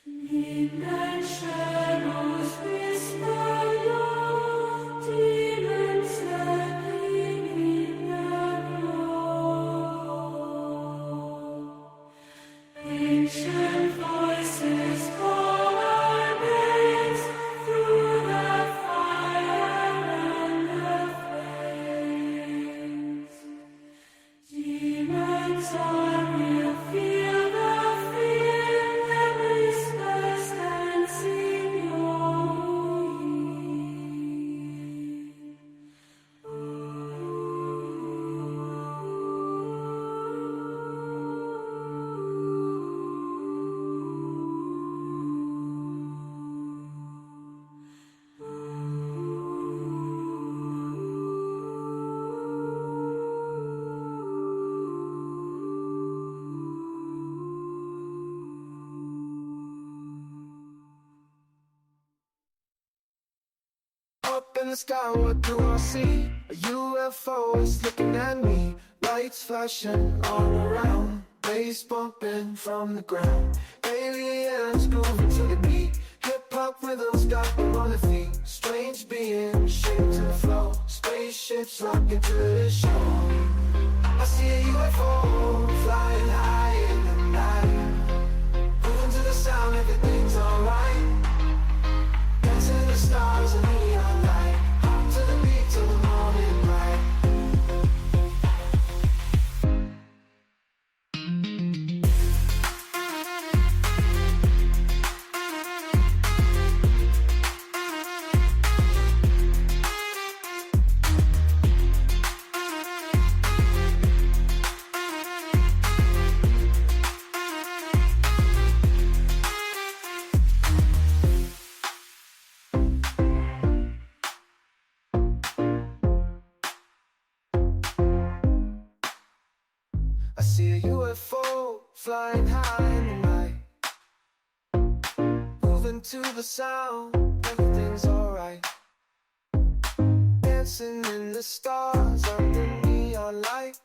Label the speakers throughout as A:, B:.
A: Midnight shadows whisper low, demons lurking in the glow. Ancient voices call our names through the fire and the flames. Demons are real, feel the fear, them whispers dancing your
B: Up in the sky, what do I see? A UFO is looking at me. Lights flashing all around, bass bumping from the ground. Aliens grooving to the beat, hip-hop rhythms got them on their feet. Strange beings shaped to the flow, spaceships rocking to the show. I see a UFO flying high in the night, moving to the sound, everything's alright. Dancing the stars and neon light, hop to the beat till the morning light. I see a UFO flying high in the night, moving to the sound, everything's alright. Dancing in the stars under neon light,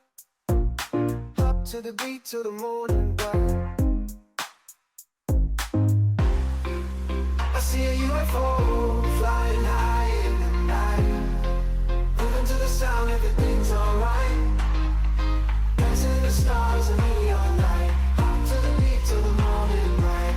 B: hop to the beat till the morning bright. I see a UFO flying high in the night, moving to the sound, everything's alright. Dancing the stars and neon light, hop to the beat till the morning light.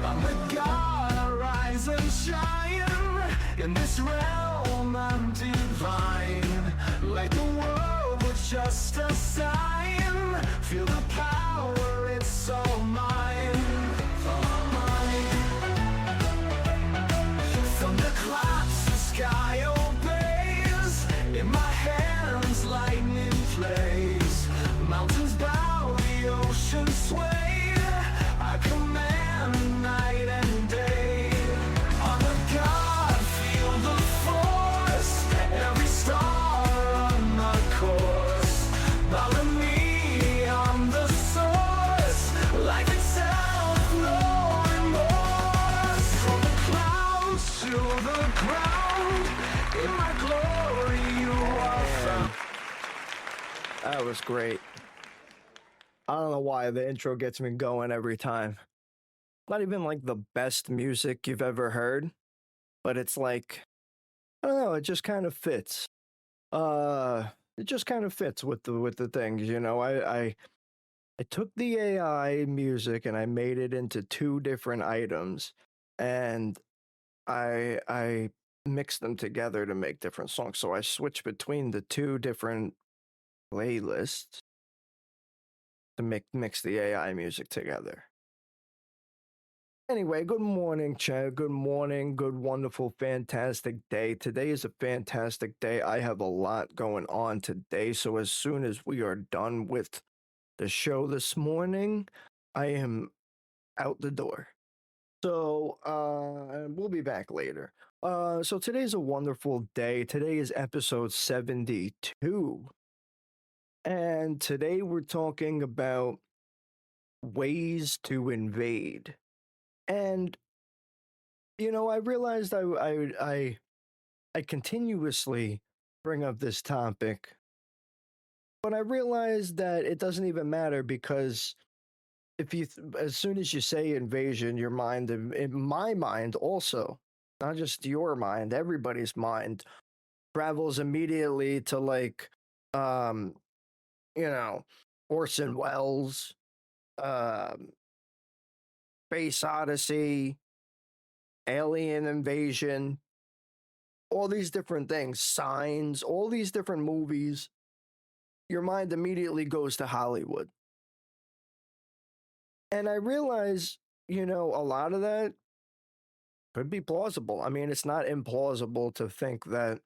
B: I'm the god, I rise and shine. In this realm I'm divine. Like the world was just a sign. Feel the power, it's all mine. All mine. Thunder claps, the sky obeys. In my hands lightning plays. Mountains bow, the ocean sway. I command night and day. I'm a god, feel the force. Every star on my course. Follow me, I'm the source. Life itself, no remorse. From the clouds to the ground, in my glory you are found.
C: That was great. I don't know why the intro gets me going every time. Not even like the best music you've ever heard, but it's like, I don't know, it just kind of fits. It just kind of fits with the things, you know. I took the AI music and I made it into two different items, and I mixed them together to make different songs. So I switched between the two different playlists to mix the AI music together. Anyway, good morning, Chad. Good morning. Good, wonderful, fantastic day. Today is a fantastic day. I have a lot going on today. So as soon as we are done with the show this morning, I am out the door. We'll be back later. So today's a wonderful day. Today is episode 72. And today we're talking about ways to invade. And I realized I continuously bring up this topic, but I realized that it doesn't even matter because if as soon as you say invasion, your mind, in my mind also, not just your mind, everybody's mind travels immediately to like, um, you know, Orson Welles, um, Space Odyssey, Alien Invasion, all these different things, Signs, all these different movies. Your mind immediately goes to Hollywood. And I realize, a lot of that could be plausible. I mean, it's not implausible to think that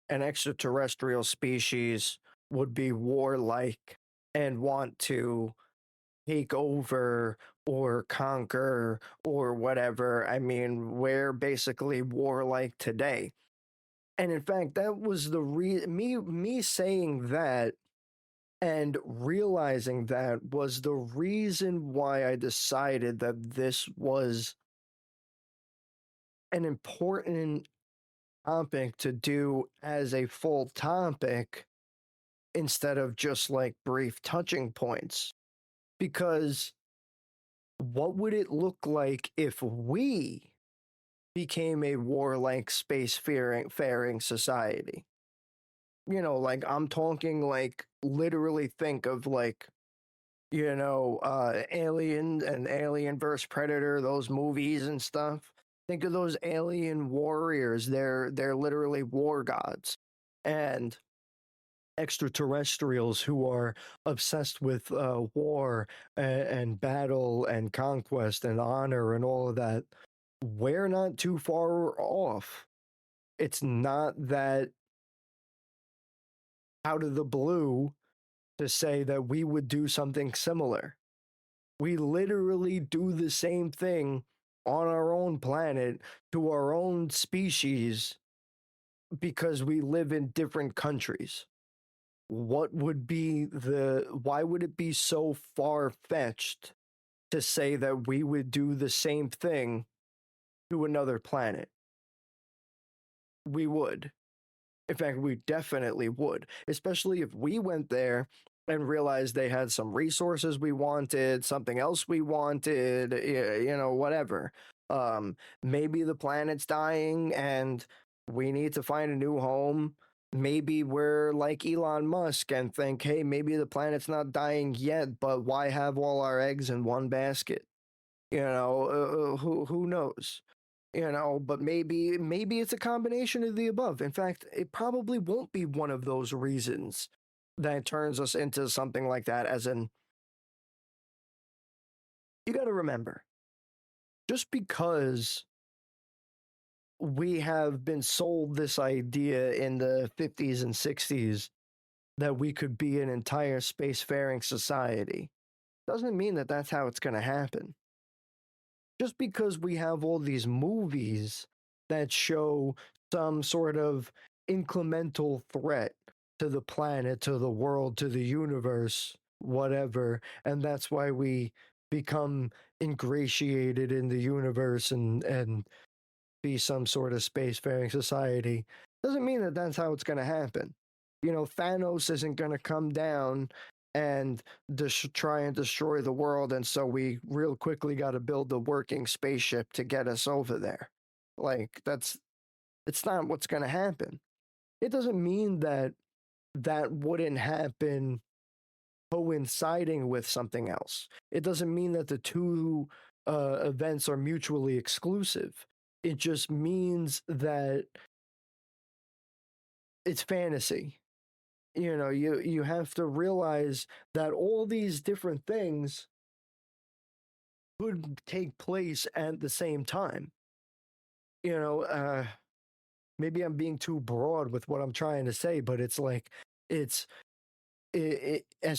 C: an extraterrestrial species would be warlike and want to take over or conquer or whatever. I mean, we're basically warlike today. And in fact, that was the me saying that and realizing that was the reason why I decided that this was an important topic to do as a full topic instead of just like brief touching points. Because what would it look like if we became a warlike space faring society? Like I'm talking like literally think of like, Alien and Alien vs. Predator, those movies and stuff. Think of those alien warriors. They're literally war gods. And extraterrestrials who are obsessed with war and battle and conquest and honor and all of that, we're not too far off. It's not that out of the blue to say that we would do something similar. We literally do the same thing on our own planet to our own species because we live in different countries. Why would it be so far fetched to say that we would do the same thing to another planet? We would. In fact, we definitely would, especially if we went there and realized they had some resources we wanted, something else we wanted, whatever. Maybe the planet's dying and we need to find a new home. Maybe we're like Elon Musk and think, hey, maybe the planet's not dying yet, but why have all our eggs in one basket? Who knows? But maybe it's a combination of the above. In fact, it probably won't be one of those reasons that turns us into something like that. As in, you got to remember, just because we have been sold this idea in the 50s and 60s that we could be an entire spacefaring society doesn't mean that that's how it's going to happen. Just because we have all these movies that show some sort of incremental threat to the planet, to the world, to the universe, whatever, and that's why we become ingratiated in the universe and be some sort of spacefaring society, doesn't mean that that's how it's going to happen. Thanos isn't going to come down and try and destroy the world, and so we real quickly got to build a working spaceship to get us over there. Like it's not what's going to happen. It doesn't mean that that wouldn't happen coinciding with something else. It doesn't mean that the two events are mutually exclusive. It just means that it's fantasy. You have to realize that all these different things could take place at the same time. Maybe I'm being too broad with what I'm trying to say, but it's like as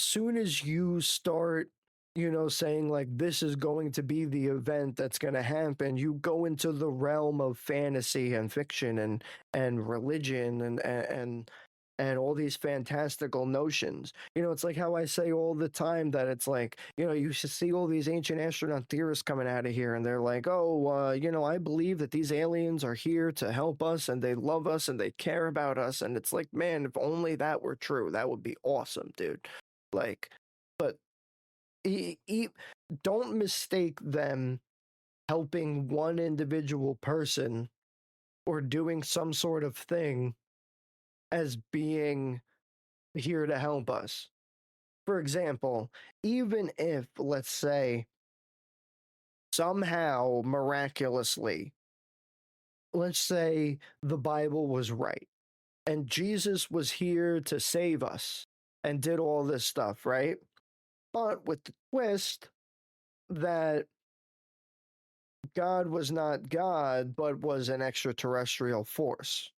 C: soon as you start saying like this is going to be the event that's going to happen. You go into the realm of fantasy and fiction and religion and all these fantastical notions. It's like how I say all the time that it's like, you should see all these ancient astronaut theorists coming out of here and they're like, oh, I believe that these aliens are here to help us and they love us and they care about us. And it's like, man, if only that were true, that would be awesome, dude. Like, but don't mistake them helping one individual person or doing some sort of thing as being here to help us. For example, even if, let's say, somehow miraculously, let's say the Bible was right and Jesus was here to save us and did all this stuff, right? But with the twist that God was not God, but was an extraterrestrial force.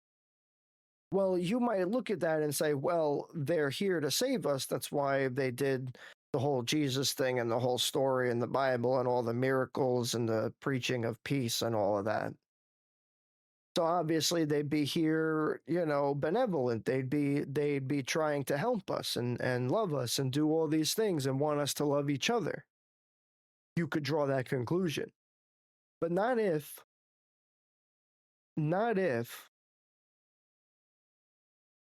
C: Well, you might look at that and say, well, they're here to save us. That's why they did the whole Jesus thing and the whole story in the Bible and all the miracles and the preaching of peace and all of that. So obviously they'd be here, benevolent. They'd be trying to help us and love us and do all these things and want us to love each other. You could draw that conclusion. But not if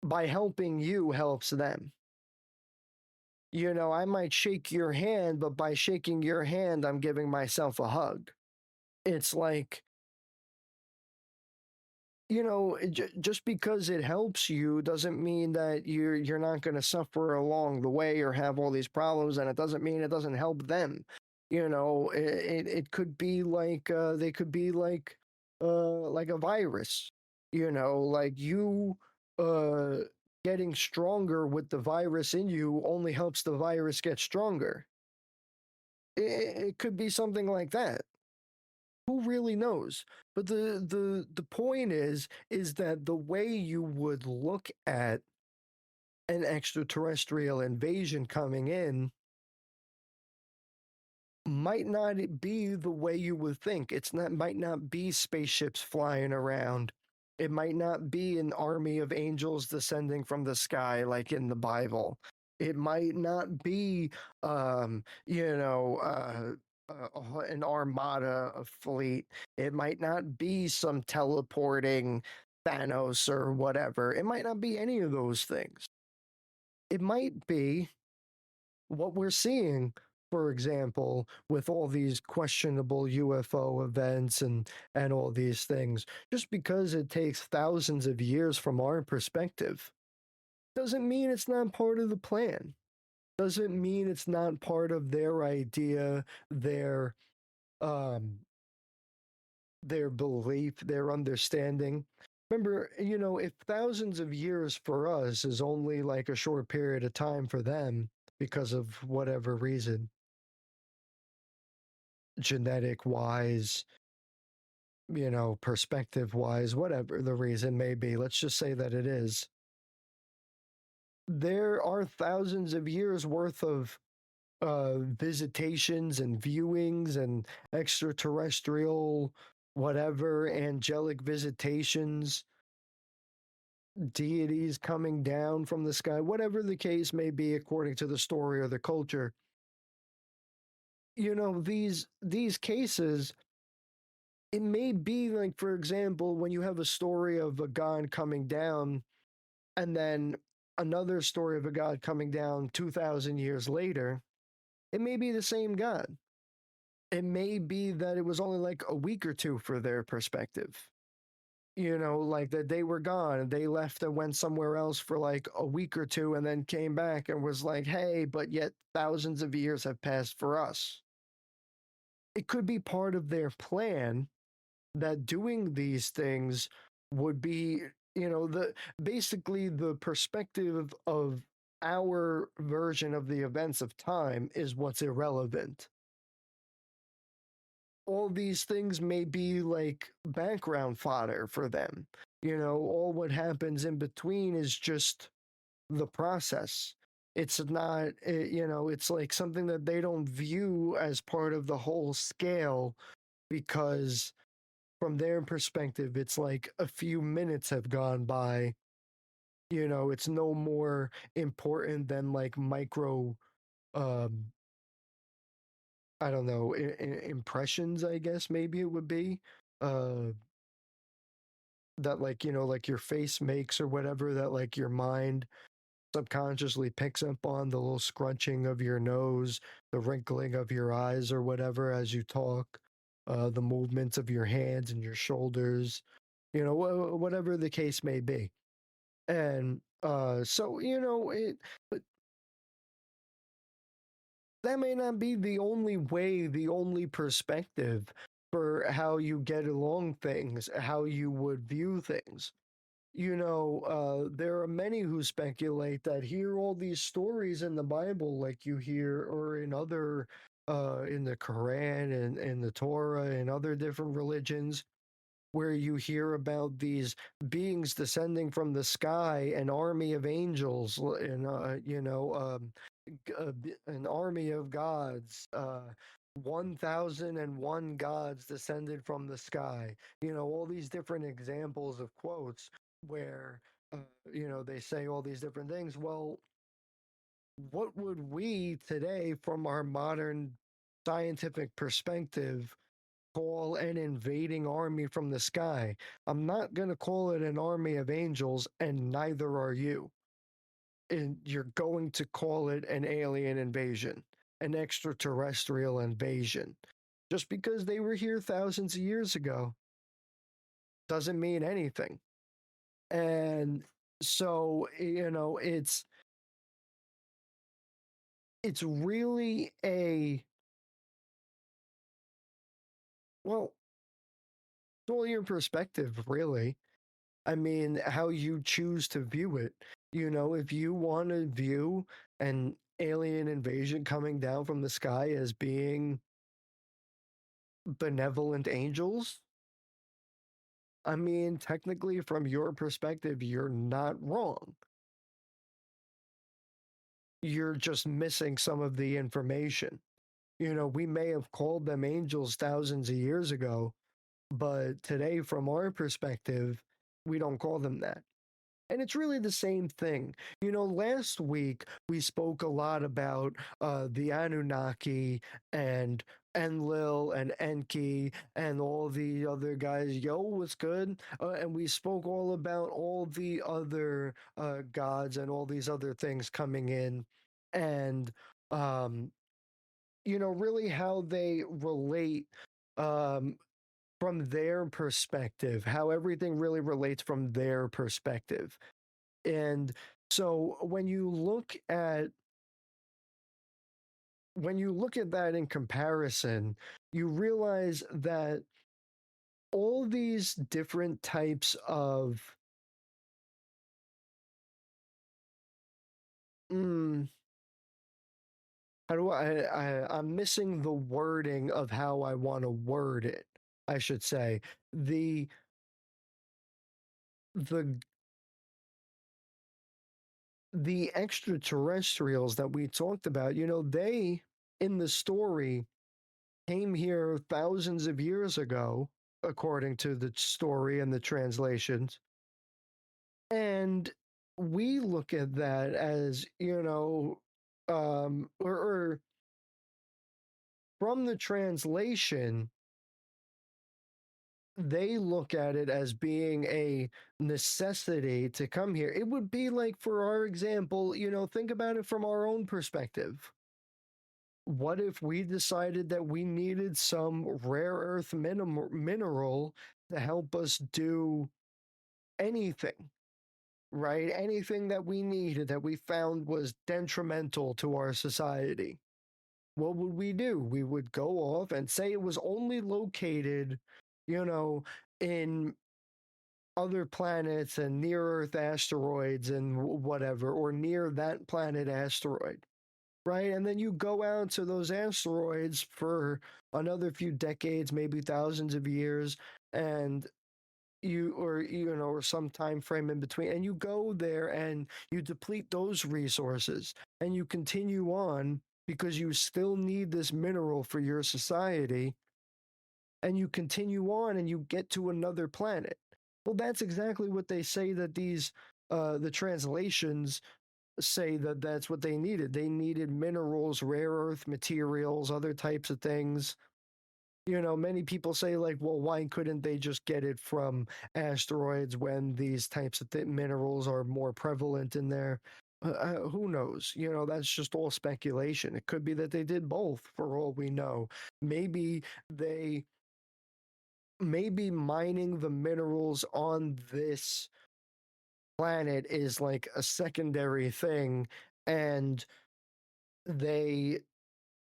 C: by helping you helps them. I might shake your hand, but by shaking your hand, I'm giving myself a hug. It's like, just because it helps you doesn't mean that you're not going to suffer along the way or have all these problems, and it doesn't mean it doesn't help them. It could be like they could be like a virus. Like you getting stronger with the virus in you only helps the virus get stronger. It could be something like that. Who really knows? But the point is that the way you would look at an extraterrestrial invasion coming in might not be the way you would think. Might not be spaceships flying around. It might not be an army of angels descending from the sky like in the Bible. It might not be, an armada, a fleet. It might not be some teleporting Thanos or whatever. It might not be any of those things. It might be what we're seeing, for example, with all these questionable UFO events and all these things. Just because it takes thousands of years from our perspective doesn't mean it's not part of the plan. Doesn't mean it's not part of their idea, their belief, their understanding. Remember, if thousands of years for us is only like a short period of time for them because of whatever reason, genetic wise, perspective wise, whatever the reason may be, let's just say that it is. There are thousands of years worth of visitations and viewings and extraterrestrial, whatever, angelic visitations, deities coming down from the sky, whatever the case may be, according to the story or the culture. These cases, it may be like, for example, when you have a story of a god coming down and then another story of a god coming down 2,000 years later, it may be the same god. It may be that it was only like a week or two for their perspective. Like that they were gone and they left and went somewhere else for like a week or two and then came back and was like, hey, but yet thousands of years have passed for us. It could be part of their plan that doing these things would be, basically the perspective of our version of the events of time is what's irrelevant. All these things may be like background fodder for them. All what happens in between is just the process.
D: It's not, it's like something that they don't view as part of the whole scale because from their perspective, it's like a few minutes have gone by. It's no more important than like micro, um, I don't know, impressions, I guess maybe it would be. Uh, that like, like your face makes or whatever, that like your mind subconsciously picks up on the little scrunching of your nose, the wrinkling of your eyes or whatever as you talk, the movements of your hands and your shoulders, whatever the case may be. And so, but that may not be the only way, the only perspective for how you get along things, how you would view things. There are many who speculate that hear all these stories in the Bible, like you hear, or in other, in the Quran and in the Torah and other different religions, where you hear about these beings descending from the sky, an army of angels, and an army of gods, 1001 gods descended from the sky. All these different examples of quotes where, uh, they say all these different things. Well, what would we today, from our modern scientific perspective, call an invading army from the sky? I'm not going to call it an army of angels, and neither are you. And you're going to call it an alien invasion, an extraterrestrial invasion. Just because they were here thousands of years ago doesn't mean anything. And so, it's really a, well, it's all your perspective, really. I mean, how you choose to view it. If you want to view an alien invasion coming down from the sky as being benevolent angels, I mean, technically, from your perspective, you're not wrong. You're just missing some of the information. We may have called them angels thousands of years ago, but today, from our perspective, we don't call them that. And it's really the same thing. Last week we spoke a lot about the Anunnaki and Enlil and Enki and all the other guys. Yo, what's good? And we spoke all about all the other gods and all these other things coming in, and um, really how they relate. Um, from their perspective, how everything really relates from their perspective. And so when you look at that in comparison, you realize that all these different types of how do I'm missing the wording of how I want to word it. I should say the the the extraterrestrials that we talked about, they in the story came here thousands of years ago, according to the story and the translations. And we look at that as, or from the translation, they look at it as being a necessity to come here. It would be like, for our example, think about it from our own perspective. What if we decided that we needed some rare earth mineral to help us do anything, right? Anything that we needed that we found was detrimental to our society. What would we do? We would go off and say it was only located, in other planets and near Earth asteroids and whatever, or near that planet asteroid, right? And then you go out to those asteroids for another few decades, maybe thousands of years, and or some time frame in between, and you go there and you deplete those resources and you continue on because you still need this mineral for your society, and you continue on and you get to another planet. Well, that's exactly what they say that these the translations say that that's what they needed. They needed minerals, rare earth materials, other types of things. Many people say, like, well, why couldn't they just get it from asteroids when these types of minerals are more prevalent in there? Who knows? That's just all speculation. It could be that they did both for all we know. Maybe they, maybe mining the minerals on this planet is like a secondary thing, and they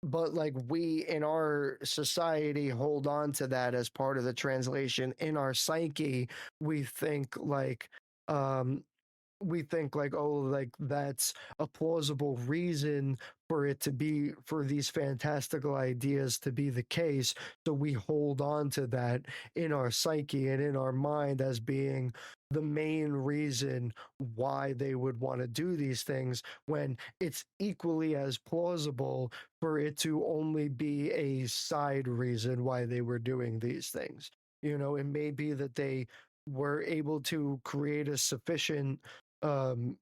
D: but like we in our society hold on to that as part of the translation. In our psyche we think like um oh, like that's a plausible reason for it to be, for these fantastical ideas to be the case. So we hold on to that in our psyche and in our mind as being the main reason why they would want to do these things, when it's equally as plausible for it to only be a side reason why they were doing these things. It may be that they were able to create a sufficient um,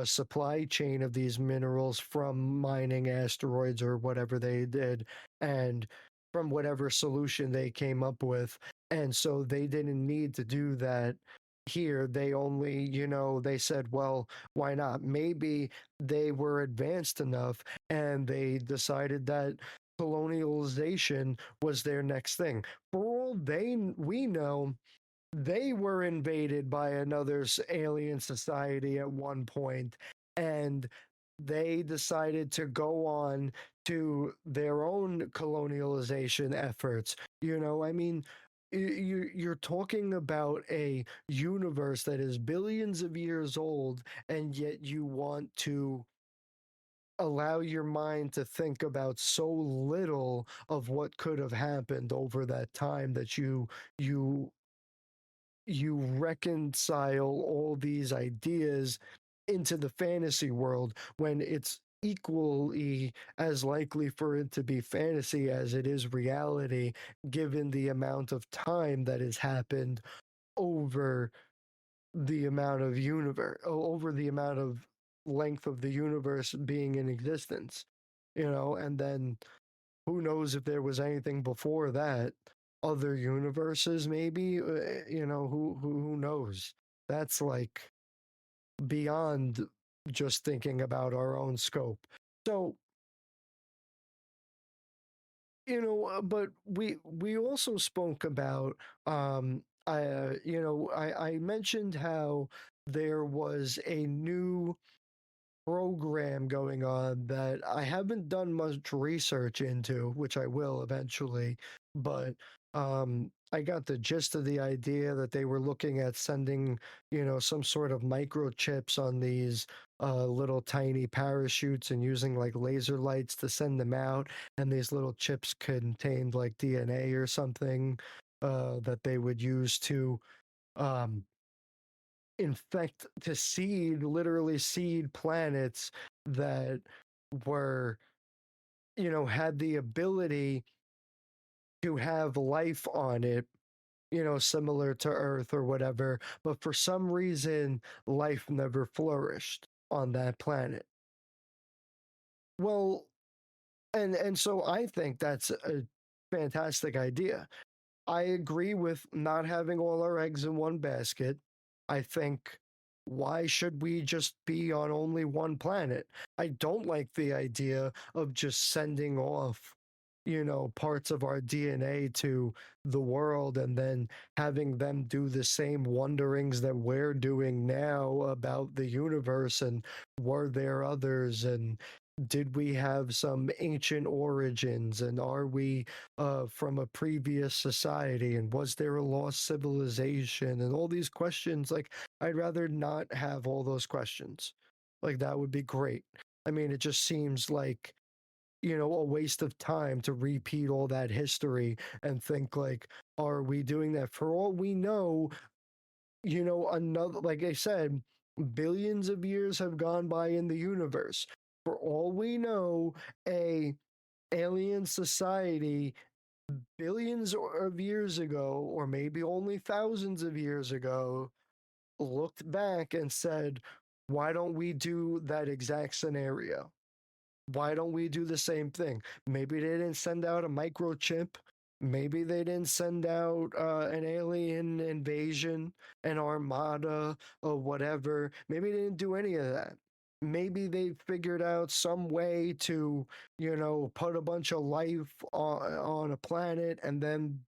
D: supply chain of these minerals from mining asteroids or whatever they did, and from whatever solution they came up with. And so they didn't need to do that here. They only, they said, well, why not? Maybe they were advanced enough and they decided that colonialization was their next thing. For all we know, they were invaded by another alien society at one point, and they decided to go on to their own colonialization efforts. I mean, you're talking about a universe that is billions of years old, and yet you want to allow your mind to think about so little of what could have happened over that time that you you reconcile all these ideas into the fantasy world, when it's equally as likely for it to be fantasy as it is reality, given the amount of time that has happened over the amount of over the amount of length of the universe being in existence. And then who knows if there was anything before that, other universes maybe. Who knows? That's like beyond just thinking about our own scope. So, but we also spoke about I mentioned how there was a new program going on that I haven't done much research into, which I will eventually, but I got the gist of the idea that they were looking at sending, some sort of microchips on these little tiny parachutes and using like laser lights to send them out, and these little chips contained like DNA or something that they would use to um, infect, to seed, literally seed planets that were, had the ability to have life on it, similar to Earth or whatever, but for some reason life never flourished on that planet. Well, and so I think that's a fantastic idea. I agree with not having all our eggs in one basket. I think, why should we just be on only one planet? I don't like the idea of just sending off, parts of our DNA to the world and then having them do the same wonderings that we're doing now about the universe. And were there others? And did we have some ancient origins, and are we from a previous society, and was there a lost civilization, and all these questions? Like, I'd rather not have all those questions. Like, that would be great. I mean, it just seems like a waste of time to repeat all that history and think like, are we doing that? For all we know, another, like I said, billions of years have gone by in the universe. For all we know, a alien society billions of years ago, or maybe only thousands of years ago, looked back and said, why don't we do that exact scenario? Why don't we do the same thing? Maybe they didn't send out a microchip. Maybe they didn't send out an alien invasion, an armada, or whatever. Maybe they didn't do any of that. Maybe they figured out some way to, put a bunch of life on a planet and then,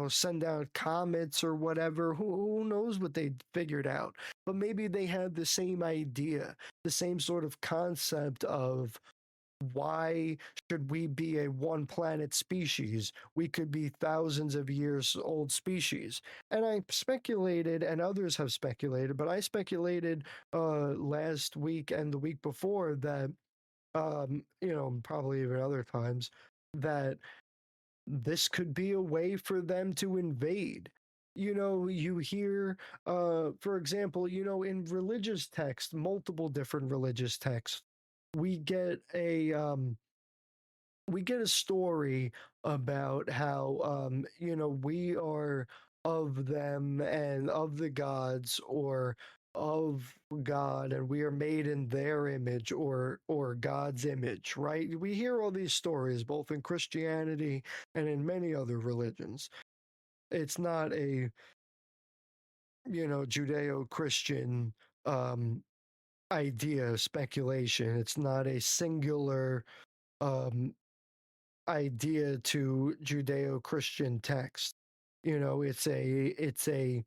D: send out comets or whatever. Who knows what they figured out? But maybe they had the same idea, the same sort of concept of, why should we be a one planet species? We could be thousands of years old species. And I speculated, and others have speculated, but I speculated last week and the week before that, probably even other times, that this could be a way for them to invade. You hear, for example, in religious texts, multiple different religious texts, we get a story about how we are of them and of the gods, or of God, and we are made in their image, or God's image, right? We hear all these stories both in Christianity and in many other religions. It's not a Judeo-Christian um idea, speculation. It's not a singular um idea to Judeo-Christian text. It's a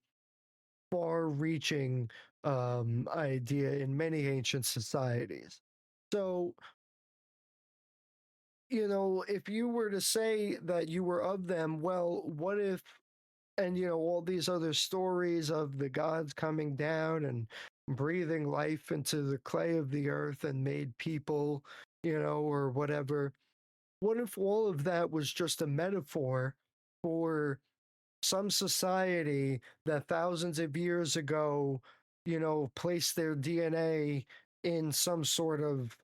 D: far-reaching idea in many ancient societies. So, if you were to say that you were of them, well, what if, and all these other stories of the gods coming down and breathing life into the clay of the earth and made people, or whatever. What if all of that was just a metaphor for some society that thousands of years ago, placed their DNA in some sort of,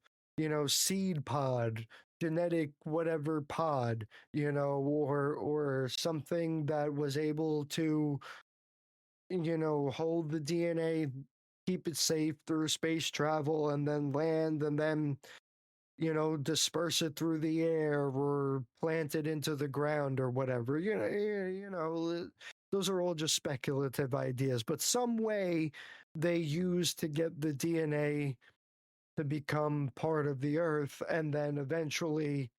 D: seed pod, genetic whatever pod, or something that was able to, hold the DNA, keep it safe through space travel, and then land, and then disperse it through the air or plant it into the ground or whatever. Those are all just speculative ideas, but some way they use to get the DNA to become part of the earth, and then eventually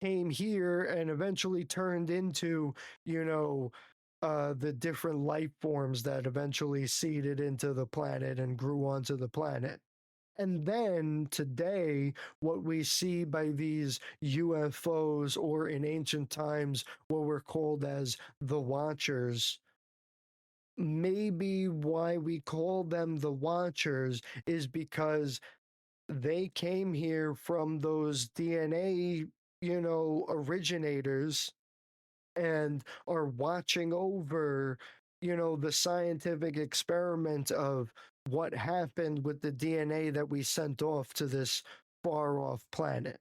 D: came here and eventually turned into, the different life forms that eventually seeded into the planet and grew onto the planet. And then today, what we see by these UFOs, or in ancient times, what were called as the Watchers, maybe why we call them the Watchers is because they came here from those DNA, originators, and are watching over, the scientific experiment of what happened with the DNA that we sent off to this far off planet.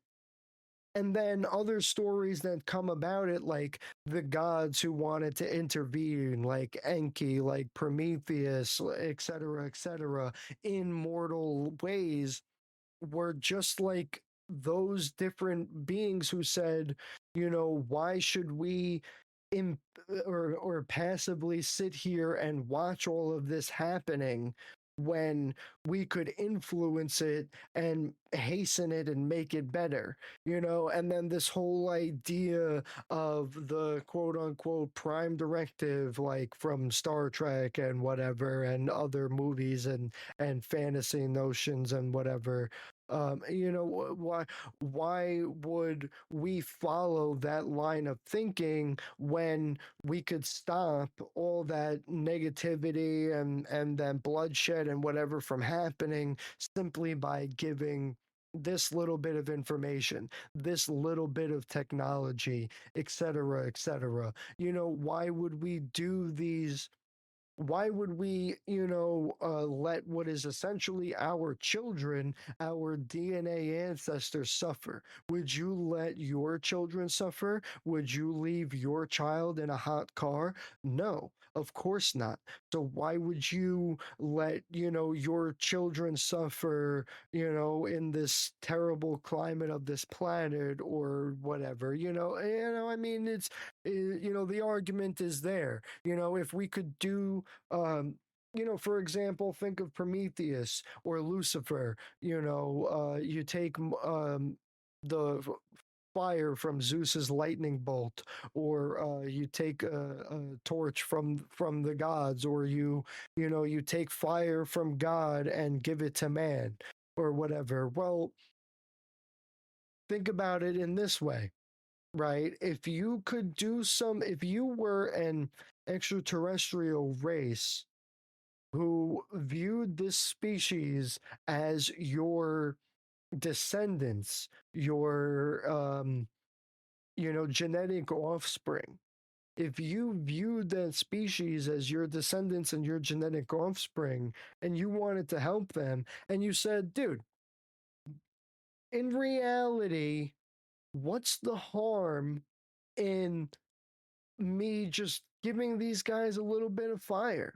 D: And then other stories that come about it, like the gods who wanted to intervene, like Enki, like Prometheus, etc., in mortal ways, were just like those different beings who said, why should we imp- or passively sit here and watch all of this happening when we could influence it and hasten it and make it better, and then this whole idea of the quote unquote prime directive, like from Star Trek and whatever, and other movies and fantasy notions and whatever. Why would we follow that line of thinking when we could stop all that negativity and then bloodshed and whatever from happening simply by giving this little bit of information, this little bit of technology, etc., etc. Why would we do these? Why would we, let what is essentially our children, our DNA ancestors, suffer? Would you let your children suffer? Would you leave your child in a hot car? No, of course not. So why would you let, your children suffer, in this terrible climate of this planet or whatever? I mean, the argument is there. If we could do for example, think of Prometheus or Lucifer. You take the fire from Zeus's lightning bolt, or you take a torch from the gods, or you take fire from God and give it to man, or whatever. Well, think about it in this way, right? If you were an extraterrestrial race who viewed this species as your descendants, your genetic offspring. If you viewed that species as your descendants and your genetic offspring, and you wanted to help them, and you said, dude, in reality, what's the harm in me just giving these guys a little bit of fire?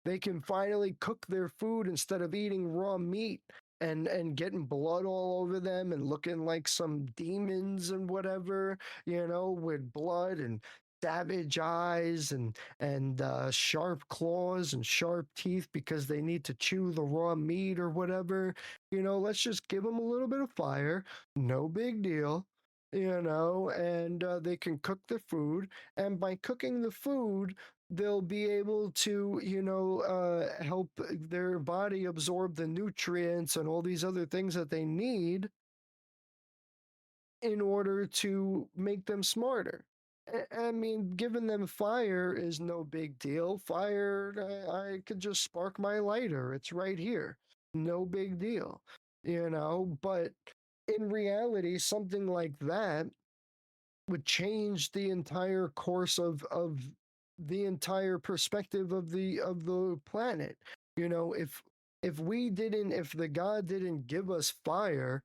D: They can finally cook their food instead of eating raw meat and getting blood all over them and looking like some demons and whatever, with blood and savage eyes and sharp claws and sharp teeth because they need to chew the raw meat or whatever. Let's just give them a little bit of fire, no big deal. And they can cook the food, and by cooking the food, they'll be able to, help their body absorb the nutrients and all these other things that they need in order to make them smarter. I mean, giving them fire is no big deal. Fire, I could just spark my lighter. It's right here. No big deal, but in reality, something like that would change the entire course of the entire perspective of the planet. If the god didn't give us fire,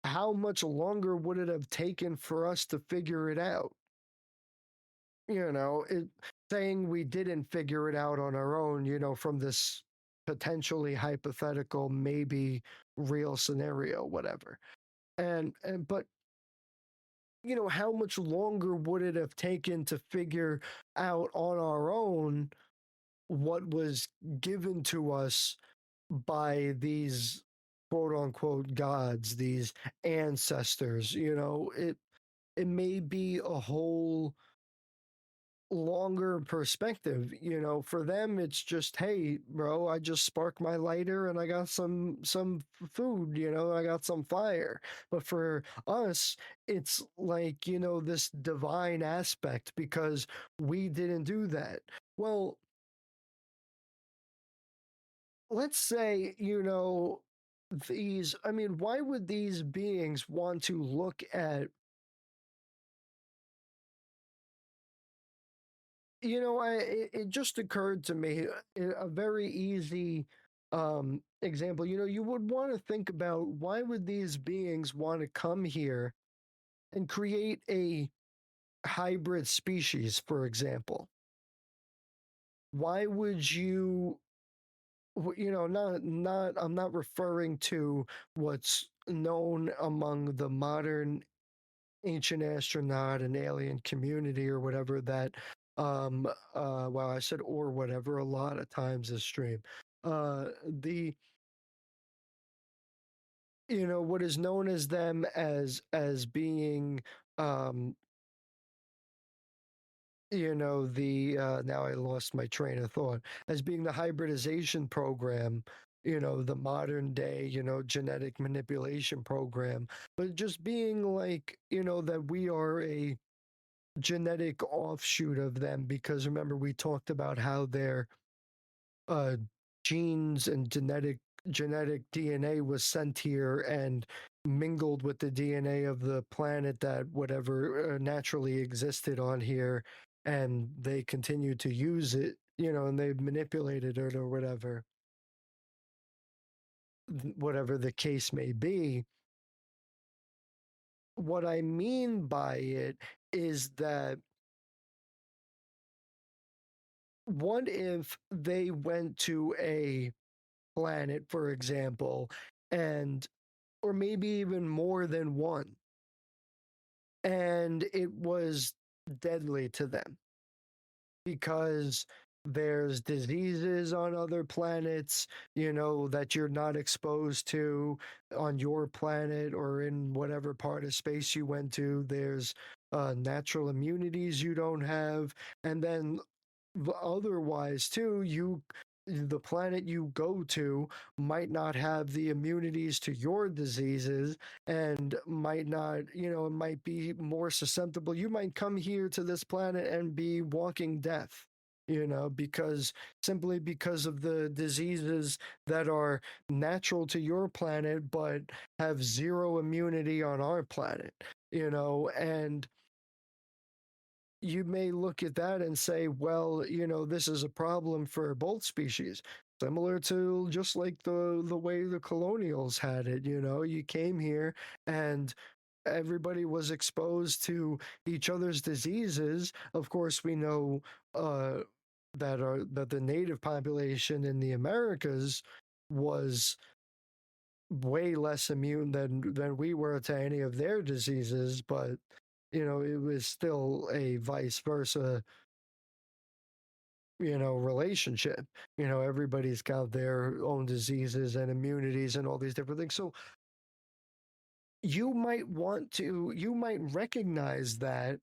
D: how much longer would it have taken for us to figure it out? Saying we didn't figure it out on our own, from this potentially hypothetical, maybe real scenario, whatever. But how much longer would it have taken to figure out on our own what was given to us by these quote unquote gods, these ancestors? It may be a whole longer perspective. For them it's just, hey bro, I just sparked my lighter and I got some food, I got some fire. But for us, it's like, this divine aspect because we didn't do that. Well, let's say, why would these beings want to look at, it just occurred to me a very easy example. You would want to think about, why would these beings want to come here and create a hybrid species, for example? Why would you, not I'm not referring to what's known among the modern ancient astronaut and alien community or whatever, that well, I said or whatever a lot of times this stream. The what is known as them as being um the now I lost my train of thought, as being the hybridization program, the modern day, genetic manipulation program, but just being like, that we are a genetic offshoot of them, because remember we talked about how their uh genes and genetic genetic DNA was sent here and mingled with the DNA of the planet that whatever naturally existed on here, and they continue to use it, and they've manipulated it or whatever the case may be. What I mean by it is that what if they went to a planet, for example, and or maybe even more than one, and it was deadly to them because there's diseases on other planets, that you're not exposed to on your planet or in whatever part of space you went to. There's natural immunities you don't have. And then otherwise, too, the planet you go to might not have the immunities to your diseases and might not, it might be more susceptible. You might come here to this planet and be walking death, because simply because of the diseases that are natural to your planet but have zero immunity on our planet, and you may look at that and say, well, this is a problem for both species. Similar to just like the way the colonials had it, you came here and everybody was exposed to each other's diseases. Of course, we know that the native population in the Americas was way less immune than we were to any of their diseases, but it was still a vice versa, relationship. Everybody's got their own diseases and immunities and all these different things. So you might recognize that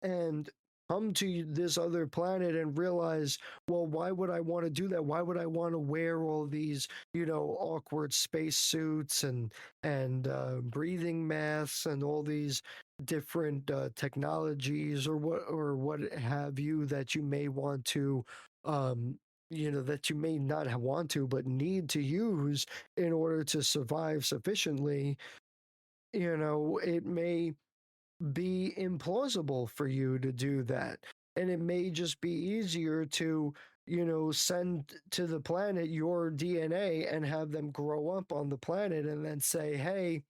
D: and come to this other planet and realize, well, why would I want to do that? Why would I want to wear all these, awkward space suits and breathing masks and all these different technologies or what have you that you may want to that you may not want to but need to use in order to survive sufficiently. It may be implausible for you to do that. And it may just be easier to, send to the planet your DNA and have them grow up on the planet and then say, hey,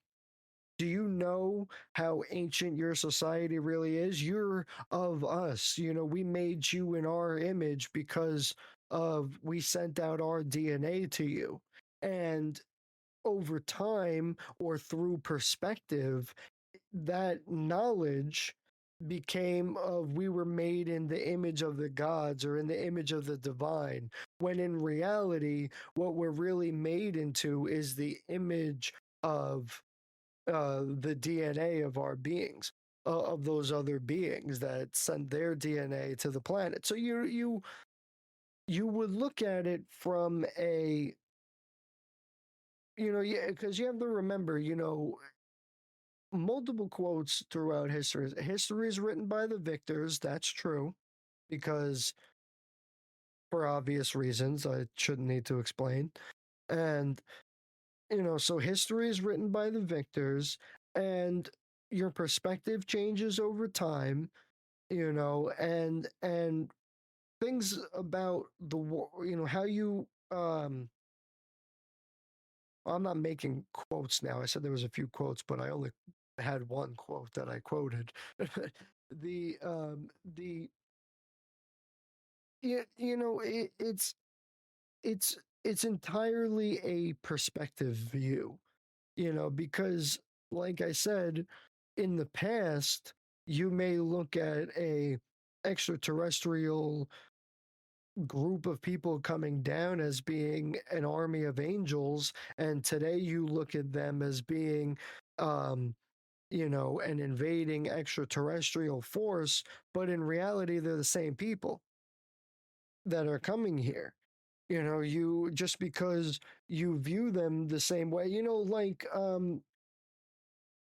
D: do you know how ancient your society really is? You're of us. We made you in our image because of we sent out our DNA to you. And over time or through perspective, that knowledge became of we were made in the image of the gods or in the image of the divine, when in reality what we're really made into is the image of the DNA of our beings, of those other beings that sent their DNA to the planet. So you would look at it from a yeah, because you have to remember, multiple quotes throughout history. History is written by the victors. That's true, because for obvious reasons, I shouldn't need to explain. And so history is written by the victors, and your perspective changes over time. And things about the war. How you I'm not making quotes now. I said there was a few quotes, but I only had one quote that I quoted. The it's entirely a perspective view, because like I said, in the past, you may look at a extraterrestrial group of people coming down as being an army of angels, and today you look at them as being an invading extraterrestrial force, but in reality they're the same people that are coming here. You just because you view them the same way, like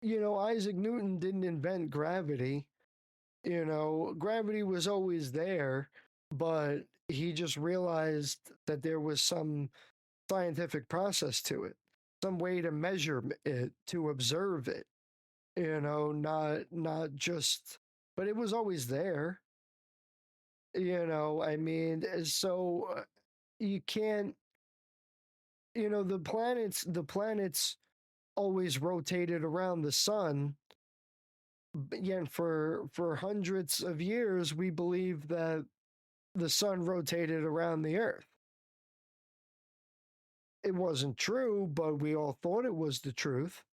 D: Isaac Newton didn't invent gravity. Gravity was always there, but he just realized that there was some scientific process to it, some way to measure it, to observe it, not just, but it was always there. I mean, you can't, the planets always rotated around the sun. But yet for hundreds of years we believed that the sun rotated around the earth. It wasn't true, but we all thought it was the truth.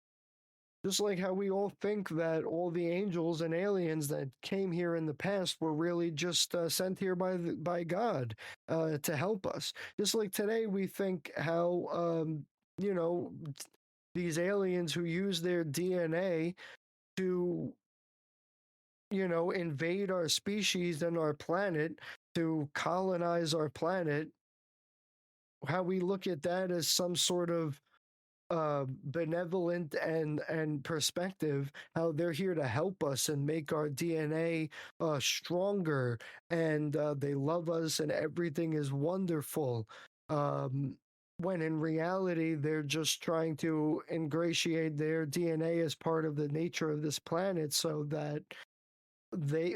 D: Just like how we all think that all the angels and aliens that came here in the past were really just sent here by God to help us. Just like today, we think how you know these aliens who use their DNA to invade our species and our planet, to colonize our planet. How we look at that as some sort of benevolent and perspective, how they're here to help us and make our DNA stronger, and they love us and everything is wonderful. Um, when in reality, they're just trying to ingratiate their DNA as part of the nature of this planet so that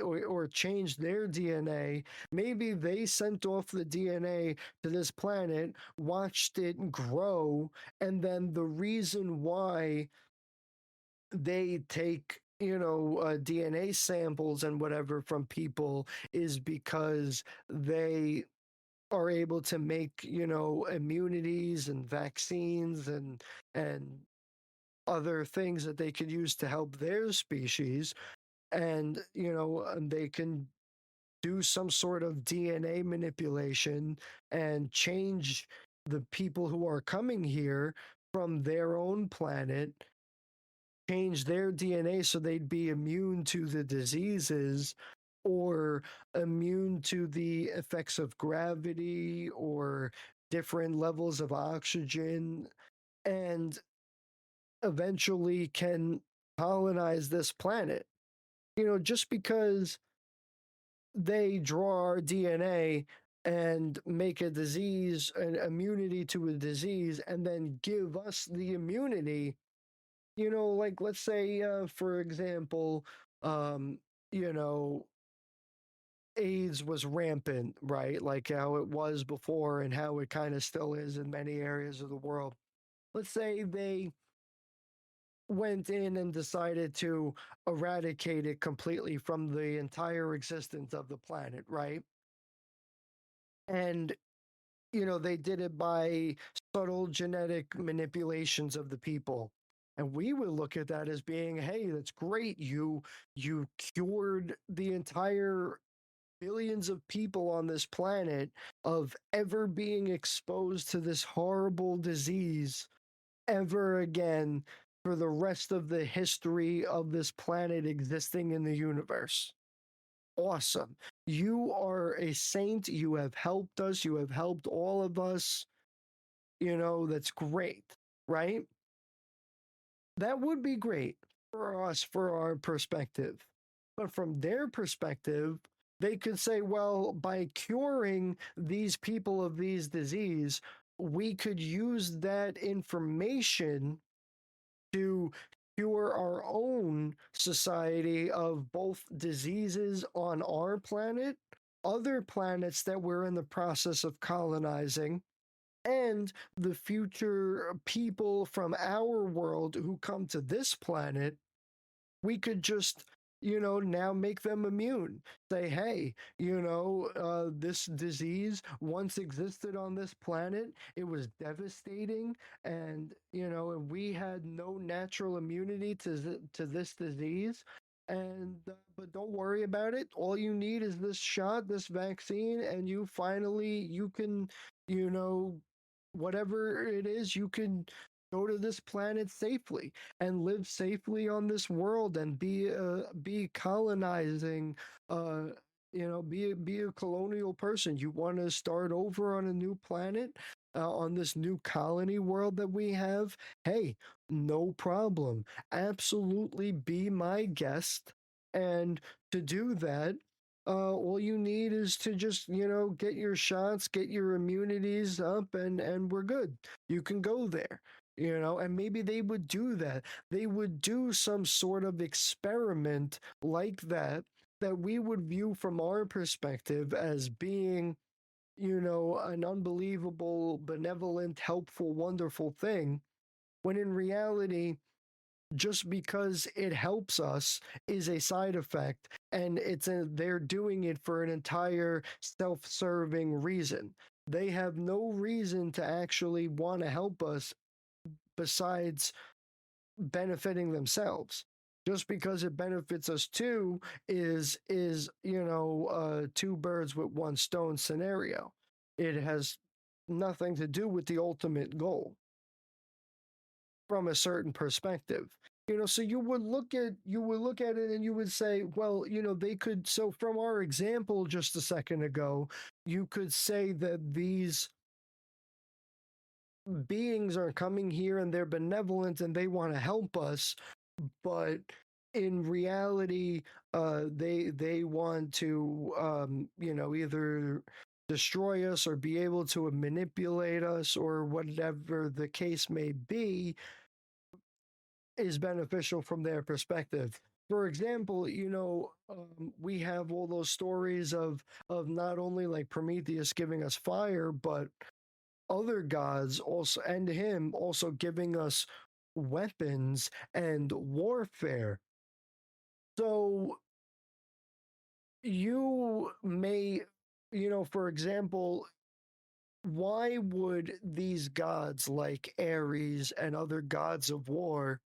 D: or change their DNA. Maybe they sent off the DNA to this planet, watched it grow, and then the reason why they take DNA samples and whatever from people is because they are able to make immunities and vaccines and other things that they could use to help their species, and they can do some sort of DNA manipulation and change the people who are coming here from their own planet, change their DNA so they'd be immune to the diseases or immune to the effects of gravity or different levels of oxygen, and eventually can colonize this planet. Just because they draw our DNA and make a disease, an immunity to a disease, and then give us the immunity. Like let's say, for example, um, you know, AIDS was rampant, right? Like how it was before and how it kind of still is in many areas of the world. Let's say they went in and decided to eradicate it completely from the entire existence of the planet, right? And they did it by subtle genetic manipulations of the people. And we would look at that as being, hey, that's great. You cured the entire billions of people on this planet of ever being exposed to this horrible disease ever again for the rest of the history of this planet existing in the universe. Awesome. You are a saint. You have helped us. You have helped all of us. That's great, right? That would be great for us, for our perspective. But from their perspective, they could say, well, by curing these people of these disease, we could use that information to cure our own society of both diseases on our planet, other planets that we're in the process of colonizing, and the future people from our world who come to this planet. We could just now make them immune. Say, hey, this disease once existed on this planet. It was devastating, and we had no natural immunity to this disease. And but don't worry about it. All you need is this shot, this vaccine, and you can, you know whatever it is, you can go to this planet safely and live safely on this world and be colonizing, be a colonial person. You want to start over on a new planet, on this new colony world that we have. Hey, no problem. Absolutely be my guest. And to do that, all you need is to just, get your shots, get your immunities up, and we're good. You can go there. And maybe they would do that. They would do some sort of experiment like that we would view from our perspective as being, an unbelievable, benevolent, helpful, wonderful thing, when in reality, just because it helps us is a side effect, and they're doing it for an entire self-serving reason. They have no reason to actually want to help us besides benefiting themselves. Just because it benefits us too is two birds with one stone scenario. It has nothing to do with the ultimate goal from a certain perspective. So you would look at it and you would say, well, they could. So from our example just a second ago, you could say that these beings are coming here and they're benevolent and they want to help us, but in reality, they want to, either destroy us or be able to manipulate us, or whatever the case may be is beneficial from their perspective. For example, we have all those stories of not only like Prometheus giving us fire, but other gods also, and him also giving us weapons and warfare. So you may, for example, why would these gods like Ares and other gods of war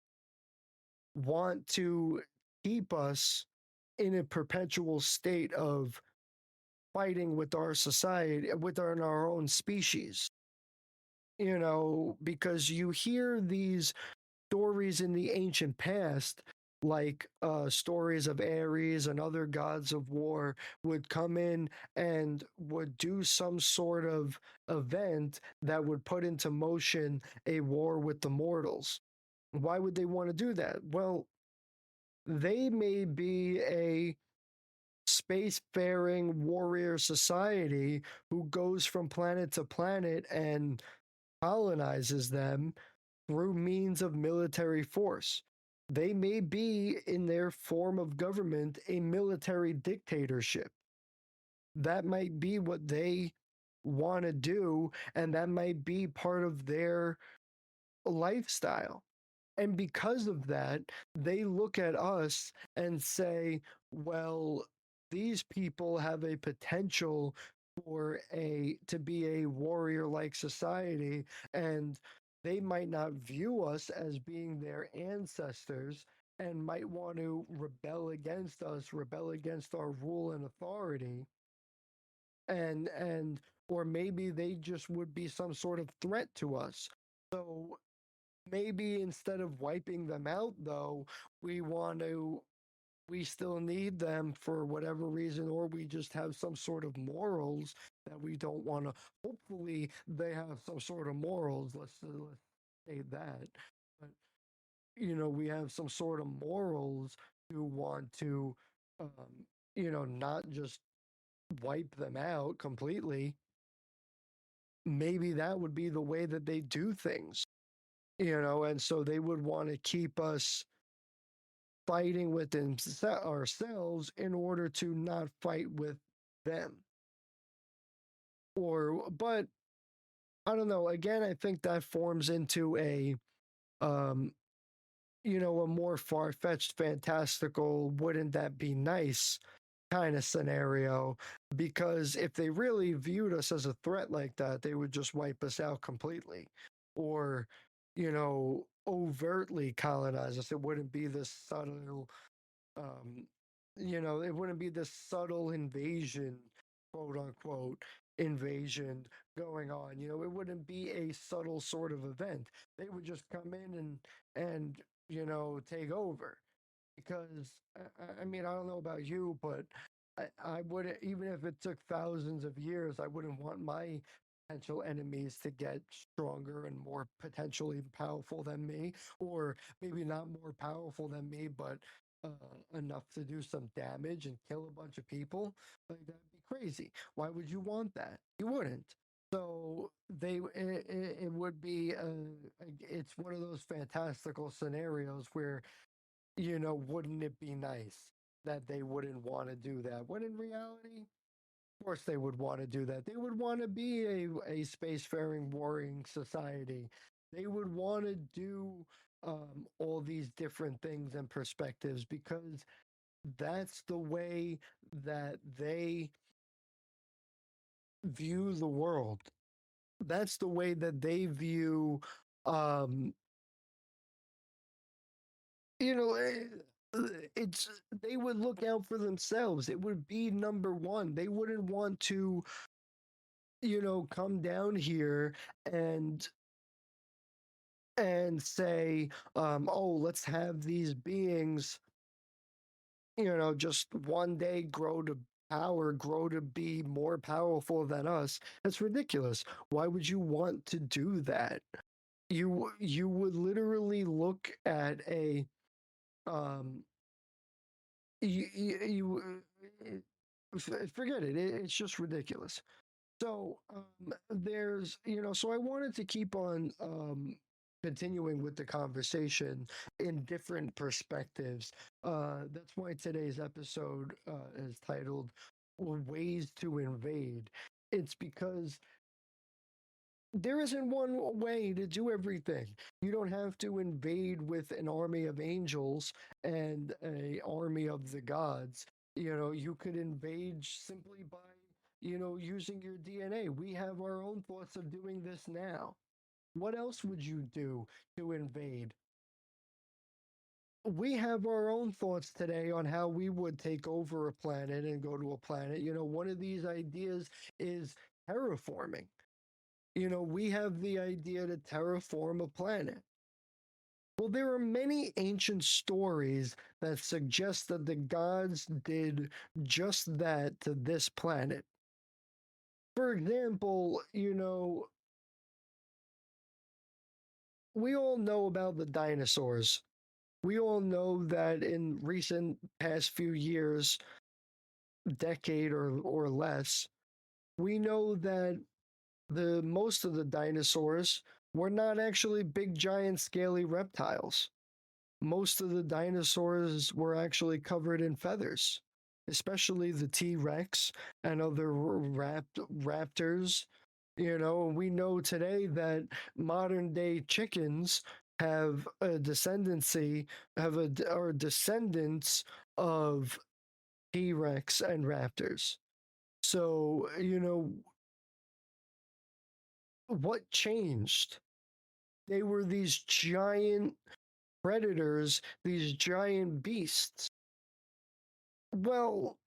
D: want to keep us in a perpetual state of fighting with our society, within our own species? Because you hear these stories in the ancient past, like stories of Ares and other gods of war would come in and would do some sort of event that would put into motion a war with the mortals. Why would they want to do that? Well, they may be a spacefaring warrior society who goes from planet to planet and colonizes them through means of military force. They may be, in their form of government, a military dictatorship. That might be what they want to do, and that might be part of their lifestyle. And because of that, they look at us and say, well, these people have a potential for a to be a warrior like society, and they might not view us as being their ancestors, and might want to rebel against us, rebel against our rule and authority, and or maybe they just would be some sort of threat to us. So maybe instead of wiping them out, though, we still need them for whatever reason, or we just have some sort of morals that we don't want to. Hopefully, they have some sort of morals. Let's say that. But we have some sort of morals to want to, not just wipe them out completely. Maybe that would be the way that they do things. And so they would want to keep us fighting within ourselves in order to not fight with them. But I don't know. Again, I think that forms into um, a more far-fetched, fantastical, wouldn't that be nice kind of scenario. Because if they really viewed us as a threat like that, they would just wipe us out completely. Or, overtly colonize us. It wouldn't be this subtle, um, it wouldn't be this subtle invasion, quote unquote, invasion going on. It wouldn't be a subtle sort of event. They would just come in and take over. Because I mean, I don't know about you, but I wouldn't, even if it took thousands of years, I wouldn't want my potential enemies to get stronger and more potentially powerful than me, or maybe not more powerful than me, but enough to do some damage and kill a bunch of people, like that'd be crazy. Why would you want that? You wouldn't. So it would be it's one of those fantastical scenarios where, wouldn't it be nice that they wouldn't want to do that? When in reality, of course they would want to do that. They would want to be a spacefaring warring society. They would want to do all these different things and perspectives because that's the way that they view the world. That's the way that they view, um, you know, it's they would look out for themselves. It would be number one. They wouldn't want to, come down here and say, oh, let's have these beings, just one day grow to power, grow to be more powerful than us. That's ridiculous. Why would you want to do that? You would literally look at a um you forget it. It's just ridiculous. So there's, so I wanted to keep on continuing with the conversation in different perspectives. That's why today's episode is titled Ways to Invade. It's because there isn't one way to do everything. You don't have to invade with an army of angels and a army of the gods. You could invade simply by, using your DNA. We have our own thoughts of doing this now. What else would you do to invade? We have our own thoughts today on how we would take over a planet and go to a planet. One of these ideas is terraforming. We have the idea to terraform a planet. Well, there are many ancient stories that suggest that the gods did just that to this planet. For example, we all know about the dinosaurs. We all know that in recent past few years, decade or less, we know that the most of the dinosaurs were not actually big giant scaly reptiles. Most of the dinosaurs were actually covered in feathers, especially the T-Rex and other raptors. We know today that modern day chickens have a descendancy, are descendants of T-Rex and raptors. So, what changed? They were these giant predators, these giant beasts. Well,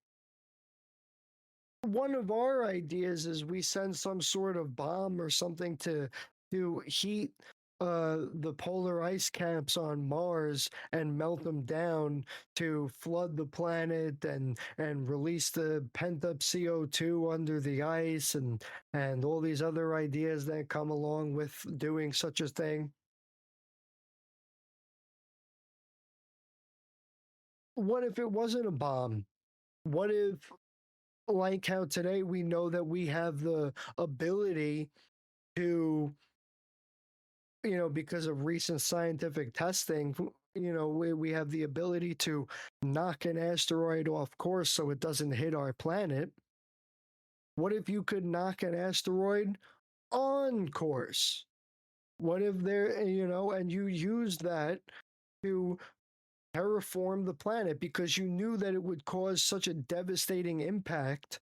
D: one of our ideas is we send some sort of bomb or something to heat the polar ice caps on Mars and melt them down to flood the planet and release the pent up CO2 under the ice and all these other ideas that come along with doing such a thing. What if it wasn't a bomb? What if, like how today we know that we have the ability to, because of recent scientific testing, we have the ability to knock an asteroid off course so it doesn't hit our planet. What if you could knock an asteroid on course? What if there, and you use that to terraform the planet because you knew that it would cause such a devastating impact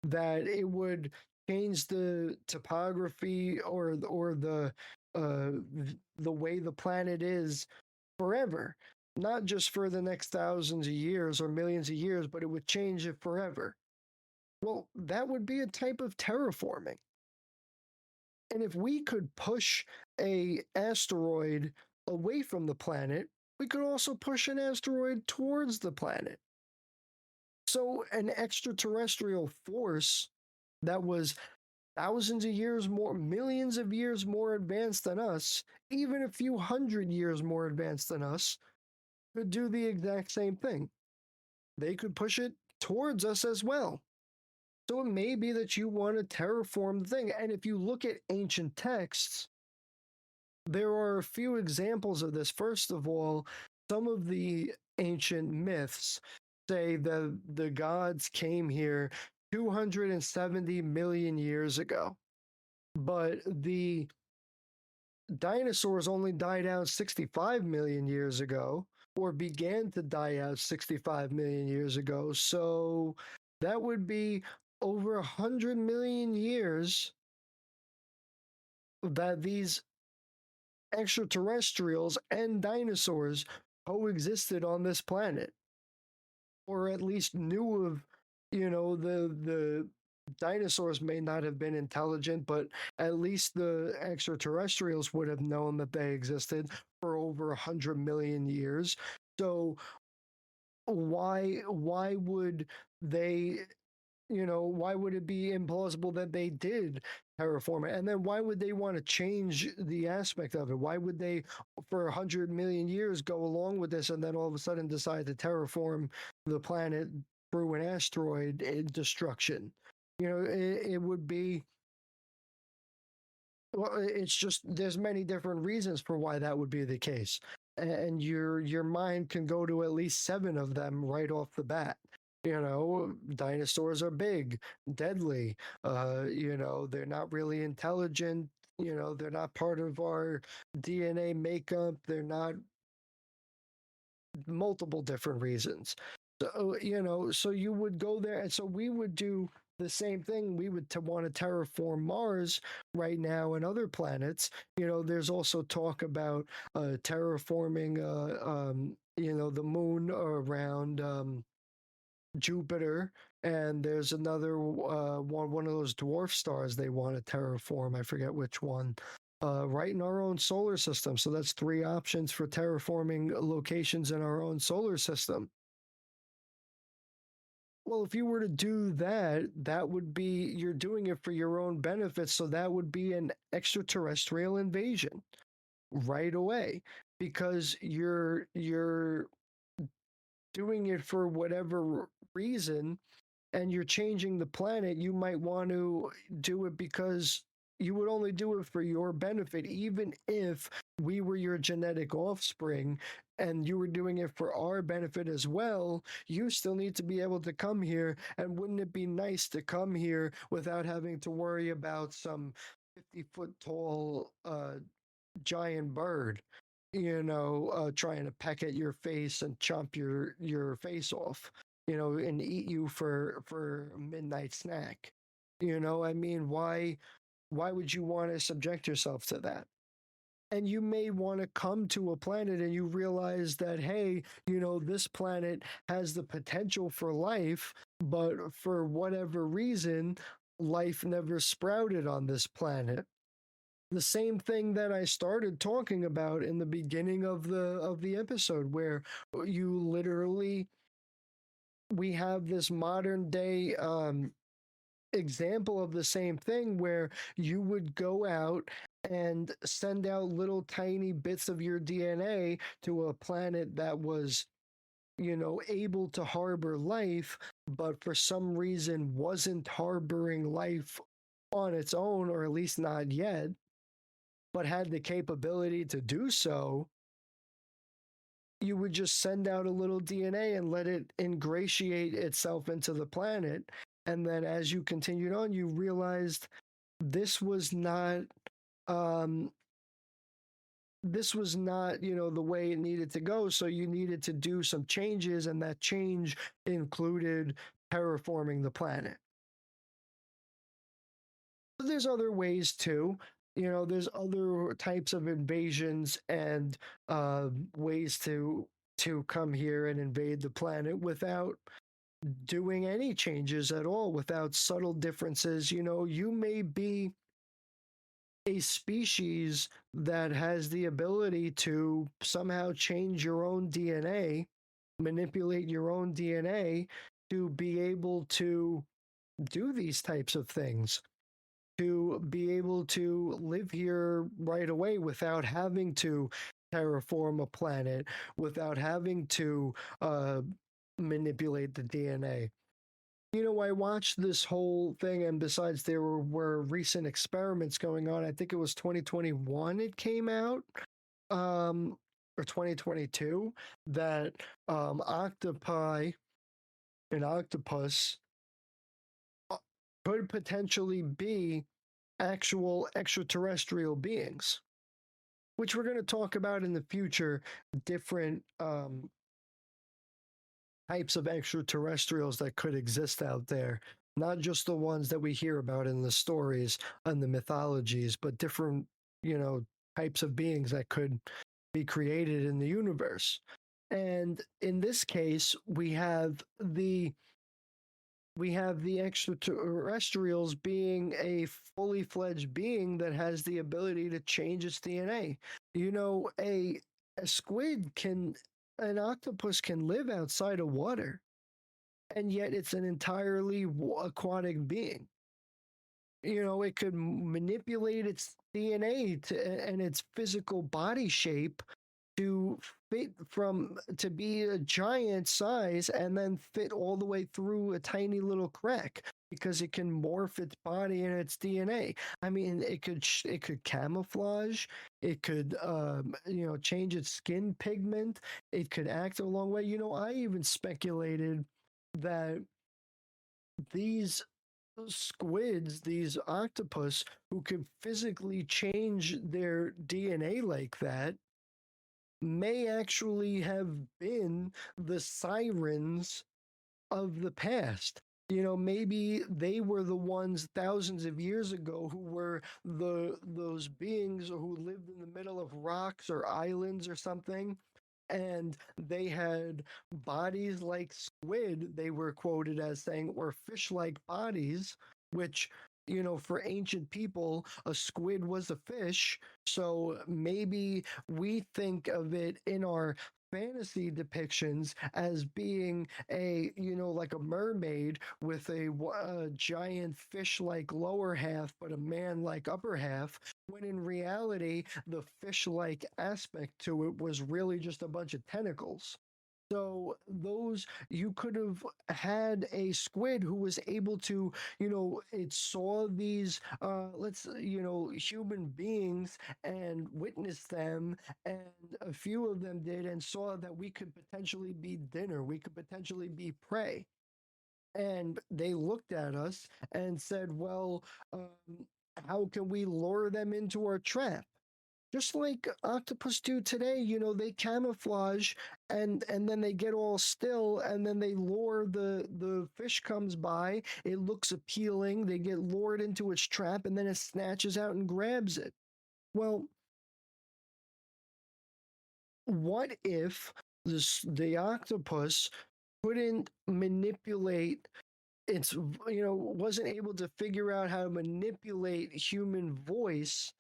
D: that it would change the topography or uh, the way the planet is forever, not just for the next thousands of years or millions of years, but it would change it forever. Well, that would be a type of terraforming. And if we could push a asteroid away from the planet, we could also push an asteroid towards the planet. So an extraterrestrial force that was thousands of years more, millions of years more advanced than us, even a few hundred years more advanced than us, could do the exact same thing. They could push it towards us as well. So it may be that you want to terraform the thing. And if you look at ancient texts, there are a few examples of this. First of all, some of the ancient myths say that the gods came here 270 million years ago, but the dinosaurs only died out 65 million years ago, or began to die out 65 million years ago. So that would be over 100 million years that these extraterrestrials and dinosaurs coexisted on this planet, or at least knew of, the dinosaurs may not have been intelligent, but at least the extraterrestrials would have known that they existed for over 100 million years. So why would they, why would it be implausible that they did terraform it? And then why would they want to change the aspect of it? Why would they, for 100 million years, go along with this and then all of a sudden decide to terraform the planet through an asteroid destruction? It would be, well, it's just, there's many different reasons for why that would be the case. And your mind can go to at least 7 of them right off the bat. Dinosaurs are big, deadly. They're not really intelligent. They're not part of our DNA makeup. They're not, multiple different reasons. So you would go there, and so we would do the same thing. We would want to terraform Mars right now and other planets. There's also talk about terraforming, the moon around Jupiter, and there's another one of those dwarf stars they want to terraform. I forget which one. Right in our own solar system. So that's 3 options for terraforming locations in our own solar system. Well, if you were to do that, that would be, you're doing it for your own benefit. So that would be an extraterrestrial invasion right away, because you're doing it for whatever reason, and you're changing the planet. You might want to do it because you would only do it for your benefit. Even if we were your genetic offspring and you were doing it for our benefit as well, you still need to be able to come here. And wouldn't it be nice to come here without having to worry about some 50-foot tall giant bird, trying to peck at your face and chomp your face off, and eat you for a midnight snack? I mean, why would you want to subject yourself to that? And you may want to come to a planet and you realize that, hey, this planet has the potential for life, but for whatever reason, life never sprouted on this planet. The same thing that I started talking about in the beginning of the episode, where you literally, we have this modern day example of the same thing, where you would go out and send out little tiny bits of your DNA to a planet that was, able to harbor life, but for some reason wasn't harboring life on its own, or at least not yet, but had the capability to do so. You would just send out a little DNA and let it ingratiate itself into the planet. And then as you continued on, you realized this was not, the way it needed to go. So you needed to do some changes, and that change included terraforming the planet. But there's other ways too. There's other types of invasions and ways to come here and invade the planet without doing any changes at all, without subtle differences. You may be a species that has the ability to somehow change your own DNA, manipulate your own DNA to be able to do these types of things, to be able to live here right away without having to terraform a planet without having to manipulate the DNA. I watched this whole thing, and besides, there were recent experiments going on. I think it was 2021 it came out, um, or 2022, that octopi and octopus could potentially be actual extraterrestrial beings, which we're going to talk about in the future, different types of extraterrestrials that could exist out there. Not just the ones that we hear about in the stories and the mythologies, but different, types of beings that could be created in the universe. And in this case, we have the extraterrestrials being a fully fledged being that has the ability to change its DNA. A squid can, an octopus can live outside of water, and yet it's an entirely aquatic being. It could manipulate its DNA and its physical body shape to fit to be a giant size and then fit all the way through a tiny little crack because it can morph its body and its DNA. I mean, it could camouflage, it could change its skin pigment, it could act a long way. I even speculated that these squids, these octopus who could physically change their DNA like that, may actually have been the sirens of the past. Maybe they were the ones thousands of years ago who were those beings who lived in the middle of rocks or islands or something, and they had bodies like squid, they were quoted as saying, or fish like bodies, which, for ancient people, a squid was a fish. So maybe we think of it in our fantasy depictions as being like a mermaid with a giant fish like lower half but a man like upper half, when in reality the fish like aspect to it was really just a bunch of tentacles. So those, you could have had a squid who was able to, it saw these human beings and witnessed them, and a few of them did, and saw that we could potentially be dinner, we could potentially be prey. And they looked at us and said, well, how can we lure them into our trap? Just like octopus do today, they camouflage, and then they get all still, and then they lure, the fish comes by, it looks appealing, they get lured into its trap, and then it snatches out and grabs it. Well, what if the octopus couldn't manipulate its, wasn't able to figure out how to manipulate human voice,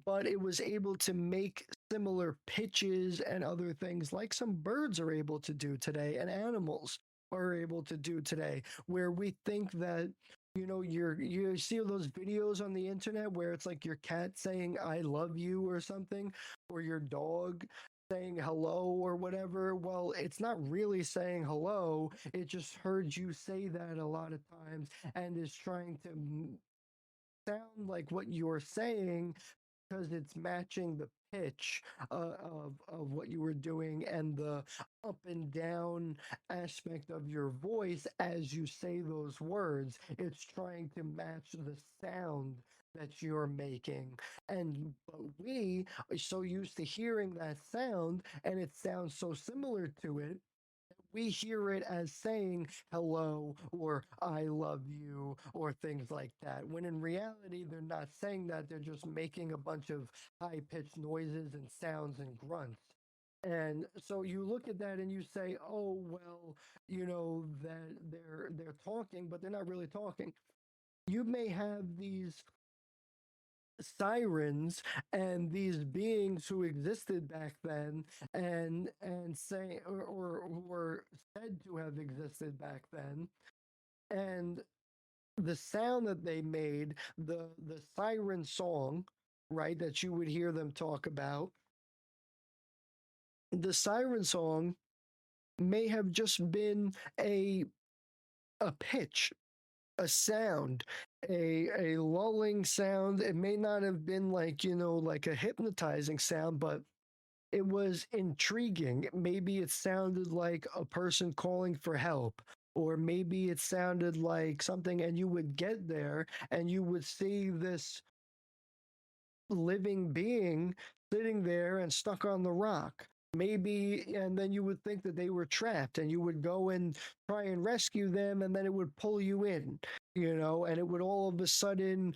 D: but it was able to make similar pitches and other things like some birds are able to do today and animals are able to do today, where we think that, you see those videos on the internet where it's like your cat saying I love you or something, or your dog saying hello or whatever. Well, it's not really saying hello, it just heard you say that a lot of times and is trying to sound like what you're saying because it's matching the pitch of what you were doing and the up and down aspect of your voice as you say those words. It's trying to match the sound that you're making. And but we are so used to hearing that sound, and it sounds so similar to it, we hear it as saying hello or I love you or things like that. When in reality, they're not saying that, they're just making a bunch of high pitched noises and sounds and grunts. And so you look at that and you say, oh, well, that they're talking, but they're not really talking. You may have these sirens and these beings who existed back then and say or were said to have existed back then, and the sound that they made, the siren song, right, that you would hear them talk about, the siren song may have just been a pitch, a sound, a lulling sound. It may not have been like, like a hypnotizing sound, but it was intriguing. Maybe it sounded like a person calling for help, or maybe it sounded like something, and you would get there and you would see this living being sitting there and stuck on the rock. Maybe, and then you would think that they were trapped, and you would go and try and rescue them, and then it would pull you in, and it would all of a sudden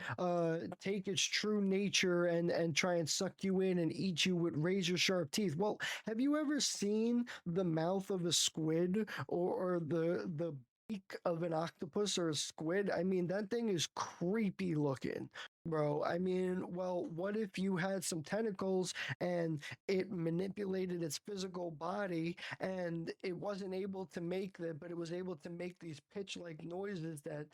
D: take its true nature and try and suck you in and eat you with razor sharp teeth. Well, have you ever seen the mouth of a squid, or the beak of an octopus or a squid? I mean, that thing is creepy looking, bro. I mean, well, what if you had some tentacles and it manipulated its physical body, and it wasn't able to make that, but it was able to make these pitch like noises that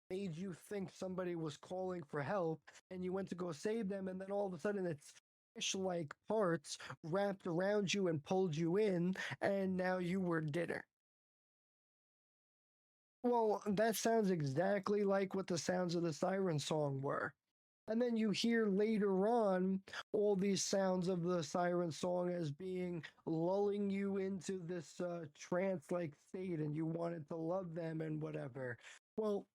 D: made you think somebody was calling for help, and you went to go save them, and then all of a sudden its fish like parts wrapped around you and pulled you in, and now you were dinner. Well, that sounds exactly like what the sounds of the siren song were. And then you hear later on all these sounds of the siren song as being lulling you into this trance like state, and you wanted to love them and whatever. Well,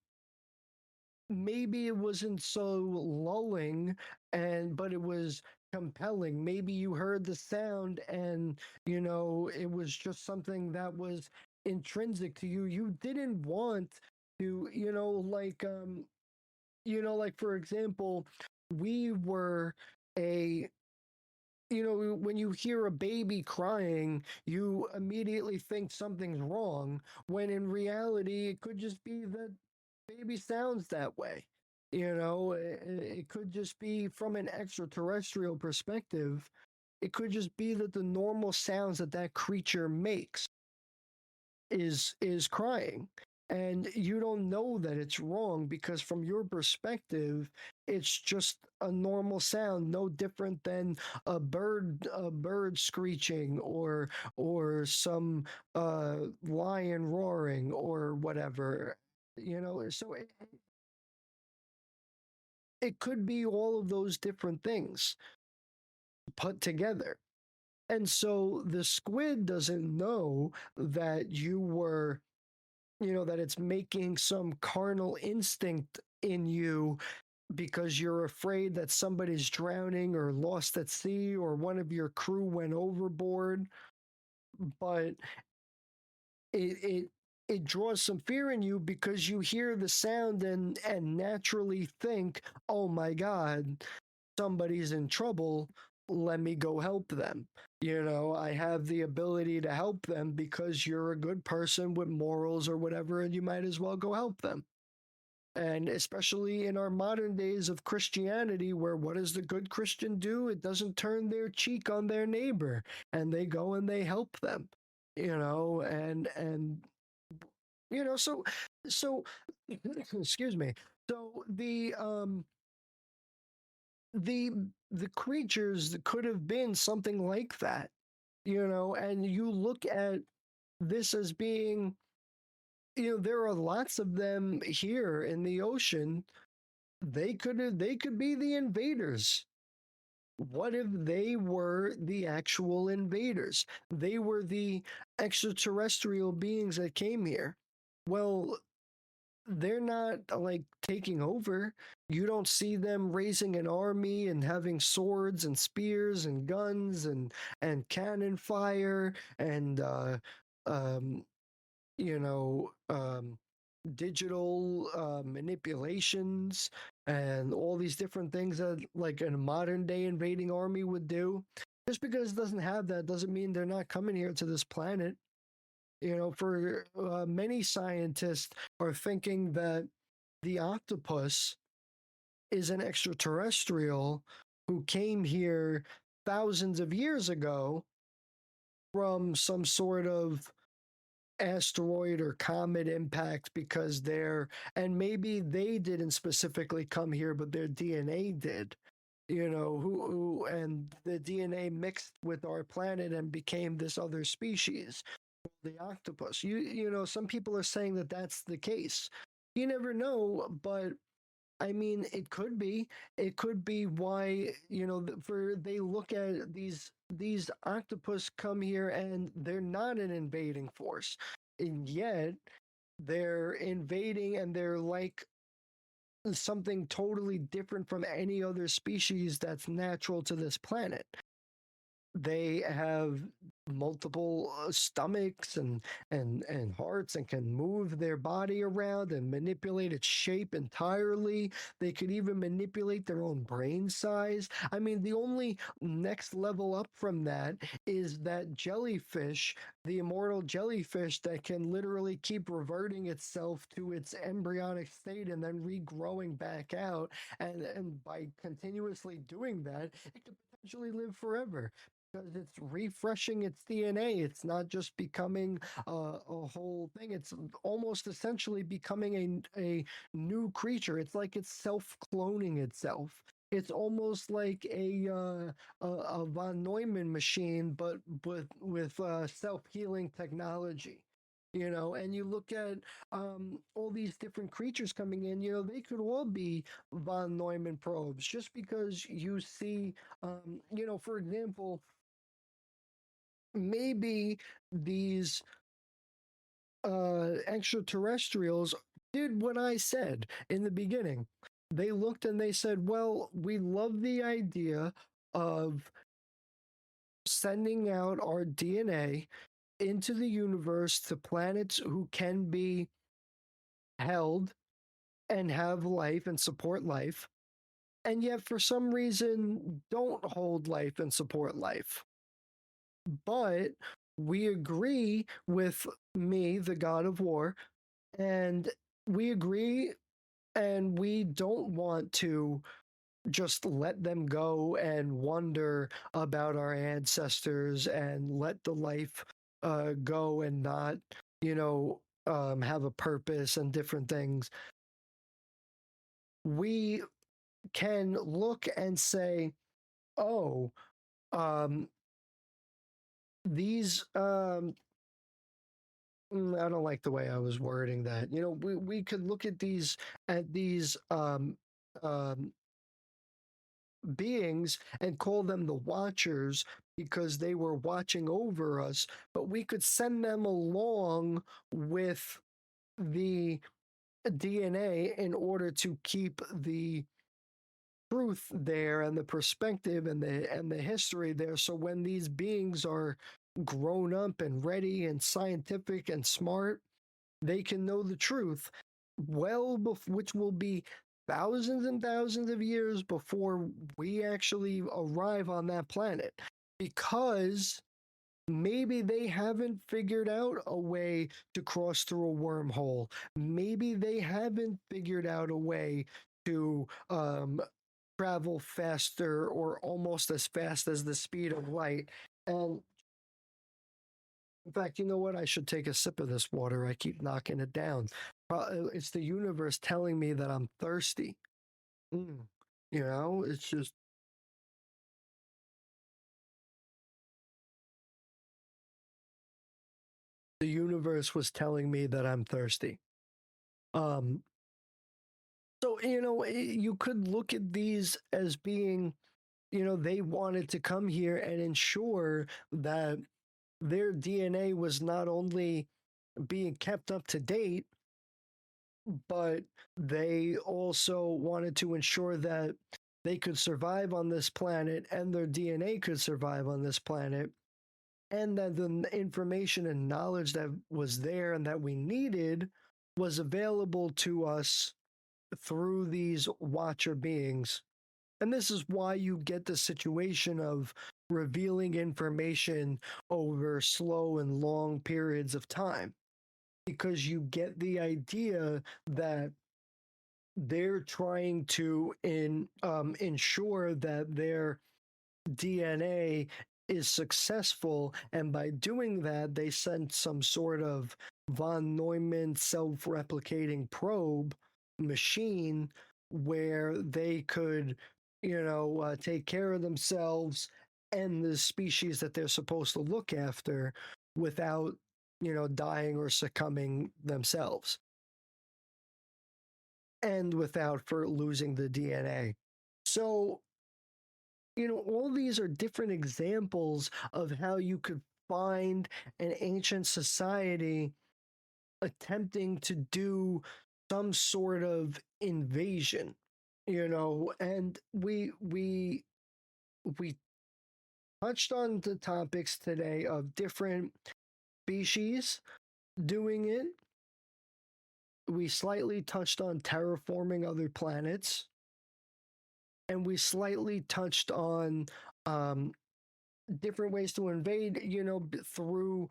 D: maybe it wasn't so lulling, but it was compelling. Maybe you heard the sound, and it was just something that was intrinsic to you. You didn't want to, like for example, we were a when you hear a baby crying, you immediately think something's wrong, when in reality, it could just be that baby sounds that way. It could just be from an extraterrestrial perspective. It could just be that the normal sounds that that creature makes is crying, and you don't know that it's wrong, because from your perspective it's just a normal sound, no different than a bird screeching, or some lion roaring or whatever. So it could be all of those different things put together. And so the squid doesn't know that that it's making some carnal instinct in you, because you're afraid that somebody's drowning or lost at sea, or one of your crew went overboard. But it draws some fear in you, because you hear the sound and naturally think, oh my god, somebody's in trouble, let me go help them. I have the ability to help them because you're a good person with morals or whatever, and you might as well go help them. And especially in our modern days of Christianity, where what does the good Christian do? It doesn't turn their cheek on their neighbor, and they go and they help them. And so excuse me. So the the creatures could have been something like that, and you look at this as being, there are lots of them here in the ocean. They could be the invaders. What if they were the actual invaders? They were the extraterrestrial beings that came here. Well, they're not like taking over. You don't see them raising an army and having swords and spears and guns and cannon fire and um, you know um, digital manipulations and all these different things that like a modern day invading army would do. Just because it doesn't have that doesn't mean they're not coming here to this planet. For many scientists are thinking that the octopus is an extraterrestrial who came here thousands of years ago from some sort of asteroid or comet impact, because and maybe they didn't specifically come here, but their DNA did. and the DNA mixed with our planet and became this other species, the octopus. Some people are saying that that's the case. You never know, but I mean, it could be. It could be why for they look at these octopus come here and they're not an invading force, and yet they're invading and they're like something totally different from any other species that's natural to this planet. They have multiple stomachs and hearts and can move their body around and manipulate its shape entirely. They could even manipulate their own brain size. I mean, the only next level up from that is that jellyfish, the immortal jellyfish that can literally keep reverting itself to its embryonic state and then regrowing back out, and by continuously doing that, it could potentially live forever because it's refreshing its DNA. It's not just becoming a whole thing. It's almost essentially becoming a new creature. It's like it's self-cloning itself. It's almost like a von Neumann machine, but with self-healing technology. And you look at all these different creatures coming in. They could all be von Neumann probes, just because you see, for example, maybe these extraterrestrials did what I said in the beginning. They looked and they said, well, we love the idea of sending out our DNA into the universe to planets who can be held and have life and support life, and yet for some reason don't hold life and support life. But we agree with me, the god of war, and we agree, and we don't want to just let them go and wonder about our ancestors and let the life go and not, have a purpose and different things. We can look and say, oh, these I don't like the way I was wording that. We could look at these beings and call them the Watchers because they were watching over us, but we could send them along with the DNA in order to keep the truth there and the perspective and the history there, so when these beings are grown up and ready and scientific and smart, they can know the truth which will be thousands and thousands of years before we actually arrive on that planet, because maybe they haven't figured out a way to cross through a wormhole. Maybe they haven't figured out a way to travel faster or almost as fast as the speed of light. And in fact, you know what? I should take a sip of this water. I keep knocking it down. It's the universe telling me that I'm thirsty. Mm. It's just the universe was telling me that I'm thirsty. Um, so, you could look at these as being, they wanted to come here and ensure that their DNA was not only being kept up to date, but they also wanted to ensure that they could survive on this planet and their DNA could survive on this planet, and that the information and knowledge that was there and that we needed was available to us through these Watcher beings. And this is why you get the situation of revealing information over slow and long periods of time, because you get the idea that they're trying to ensure that their DNA is successful, and by doing that, they sent some sort of von Neumann self-replicating probe machine where they could take care of themselves and the species that they're supposed to look after without, dying or succumbing themselves and without for losing the DNA. So, all these are different examples of how you could find an ancient society attempting to do some sort of invasion, and we touched on the topics today of different species doing it. We slightly touched on terraforming other planets, and we slightly touched on um, different ways to invade, through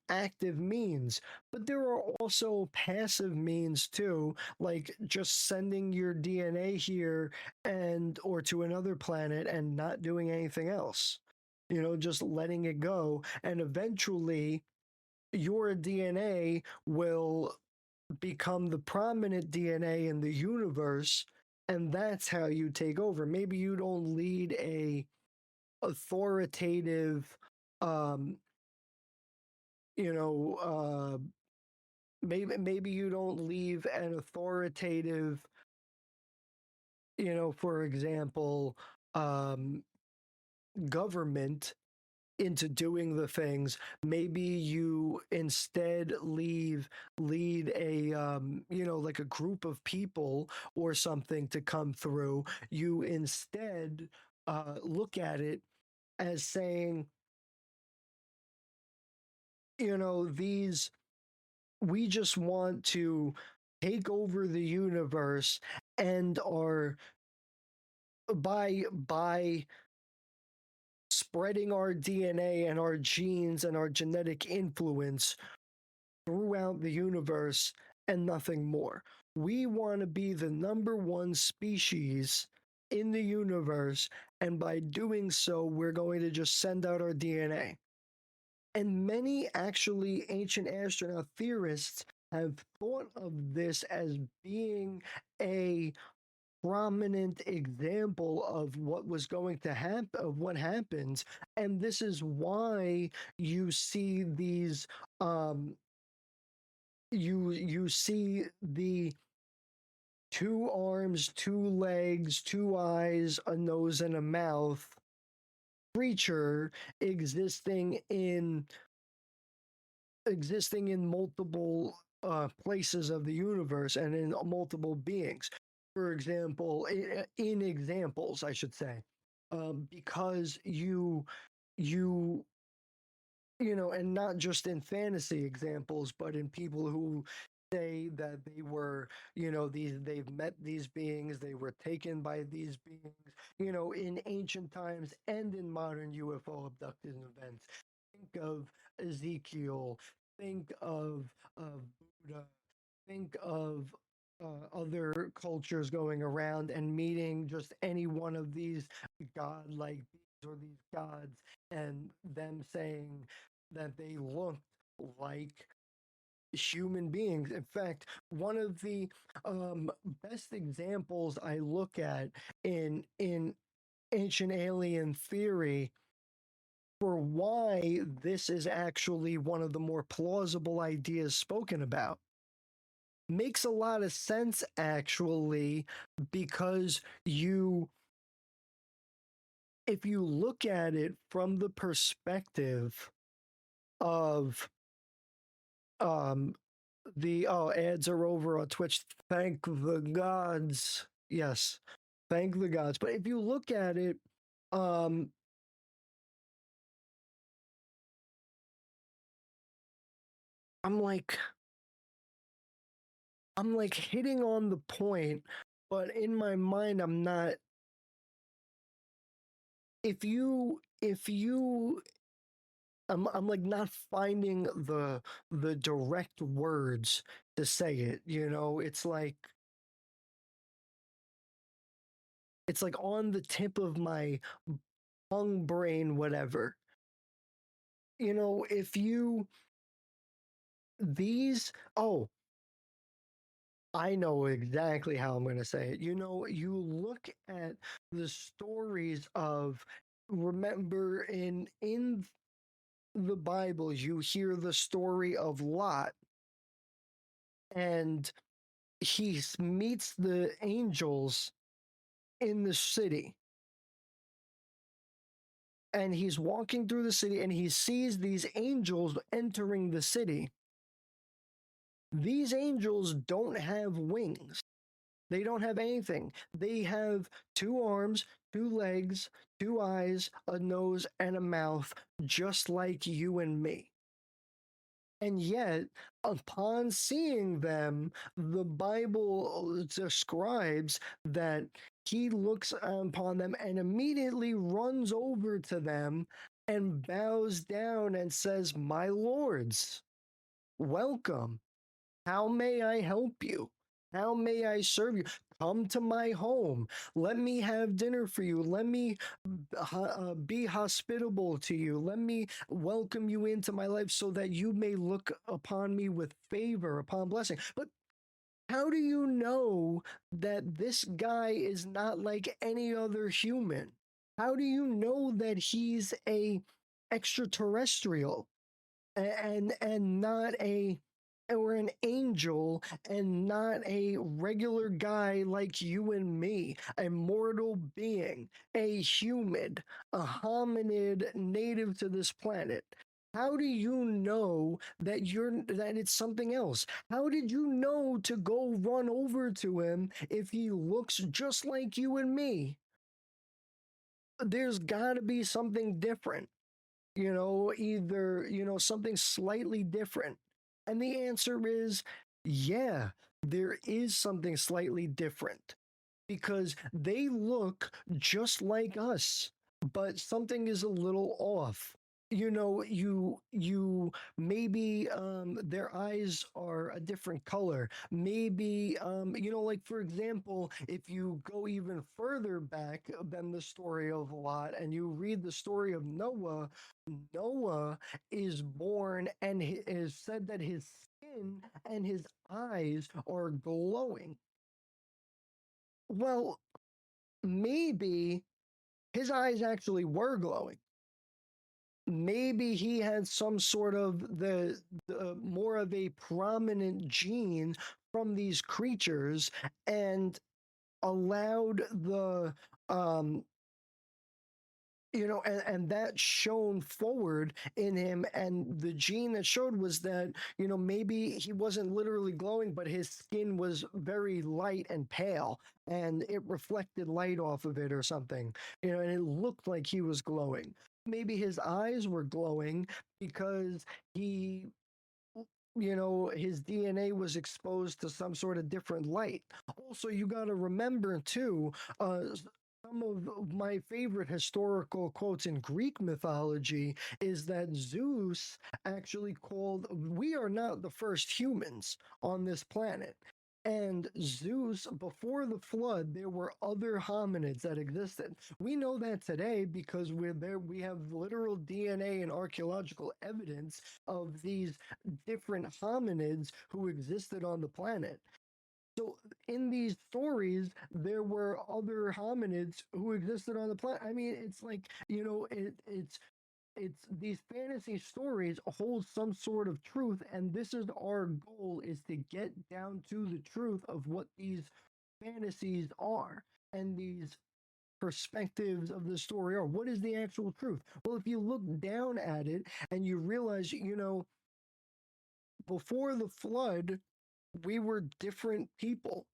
D: active means. But there are also passive means too, like just sending your DNA here and or to another planet and not doing anything else. Just letting it go, and eventually your DNA will become the prominent DNA in the universe, and that's how you take over. Maybe you don't lead a authoritative, um you know maybe you don't leave an authoritative, for example, um government into doing the things. Maybe you instead lead a, like a group of people or something to come through. You instead look at it as saying, these we just want to take over the universe and are by spreading our DNA and our genes and our genetic influence throughout the universe and nothing more. We want to be the number one species in the universe, and by doing so, we're going to just send out our DNA. And many actually ancient astronaut theorists have thought of this as being a prominent example of what was going to happen, of what happens. And this is why you see these, you see the two arms, two legs, two eyes, a nose, and a mouth creature existing in multiple places of the universe and in multiple beings. For example, in examples, I should say, because you and not just in fantasy examples, but in people who say that they were, they've met these beings, they were taken by these beings, in ancient times and in modern UFO abducted events. Think of Ezekiel, think of Buddha, think of other cultures going around and meeting just any one of these godlike beings or these gods, and them saying that they looked like human beings. In fact, one of the best examples I look at in ancient alien theory for why this is actually one of the more plausible ideas spoken about makes a lot of sense actually, because if you look at it from the perspective of um the ads are over on Twitch, thank the gods. Yes, thank the gods. But if you look at it, um i'm like I'm like hitting on the point, but in my mind I'm not. If you I'm like not finding the direct words to say it, it's like on the tip of my tongue, brain, whatever. If you these oh I know exactly how I'm going to say it. You know, you look at the stories of, remember in the Bible, you hear the story of Lot, and meets the angels in the city, and he's walking through the city and he sees these angels entering the city. These angels don't have wings. They don't have anything. They have two arms, two legs, two eyes, a nose, and a mouth, just like you and me. And yet, upon seeing them, the Bible describes that he looks upon them and immediately runs over to them and bows down and says, "My lords, welcome. How may I help you? How may I serve you? Come to my home. Let me have dinner for you. Let me be hospitable to you. Let me welcome you into my life so that you may look upon me with favor, upon blessing." But how do you know that this guy is not like any other human? How do you know that he's a extraterrestrial? And not a, or an angel, and not a regular guy like you and me, a mortal being, a human, a hominid native to this planet? How do you know that it's something else? How did you know to go run over to him if he looks just like you and me? There's got to be something different, either, something slightly different. And the answer is, yeah, there is something slightly different because they look just like us, but something is a little off. You maybe their eyes are a different color. Maybe like, for example, if you go even further back than the story of Lot and you read the story of Noah. Noah is born and it is said that his skin and his eyes are glowing. Well, maybe his eyes actually were glowing. Maybe he had some sort of the more of a prominent gene from these creatures and allowed the um and that shone forward in him, and the gene that showed was that, maybe he wasn't literally glowing, but his skin was very light and pale, and it reflected light off of it or something, and it looked like he was glowing. Maybe his eyes were glowing because he his DNA was exposed to some sort of different light. Also, you got to remember too, some of my favorite historical quotes in Greek mythology is that Zeus actually called, we are not the first humans on this planet. And Zeus, before the flood, there were other hominids that existed. We know that today because we're there. We have literal DNA and archaeological evidence of these different hominids who existed on the planet. So in these stories, there were other hominids who existed on the planet. I mean, it's like, it's these fantasy stories hold some sort of truth, and this is our goal, is to get down to the truth of what these fantasies are and these perspectives of the story are. What is the actual truth? Well, if you look down at it and you realize, before the flood, we were different people.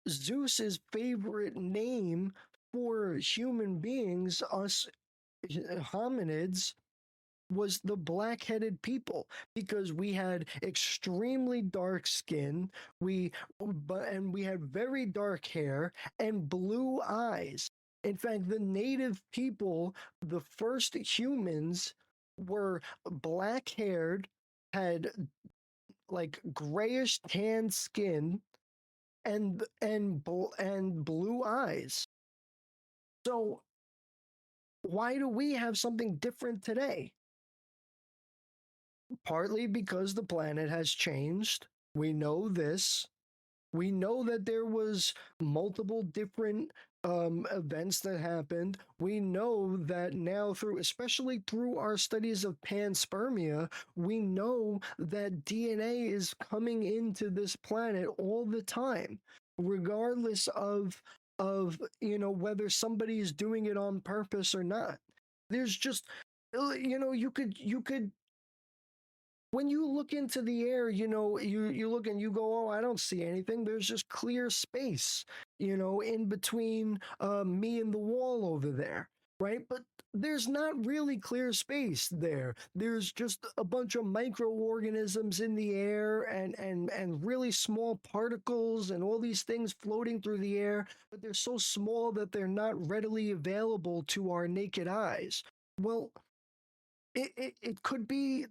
D: Zeus's favorite name for human beings, us hominids, was the black-headed people because we had extremely dark skin, and we had very dark hair and blue eyes. In fact, the native people, the first humans, were black-haired, had like grayish tan skin, and blue eyes. So why do we have something different today? Partly because the planet has changed. We know this. We know that there was multiple different events that happened. We know that now through, especially through our studies of panspermia, we know that DNA is coming into this planet all the time, regardless of whether somebody is doing it on purpose or not. There's just you could when you look into the air, you look and you go, oh, I don't see anything. There's just clear space, in between me and the wall over there, right? But there's not really clear space there. There's just a bunch of microorganisms in the air and really small particles and all these things floating through the air, but they're so small that they're not readily available to our naked eyes. Well, it could be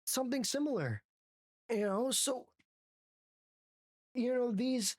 D: something similar, so these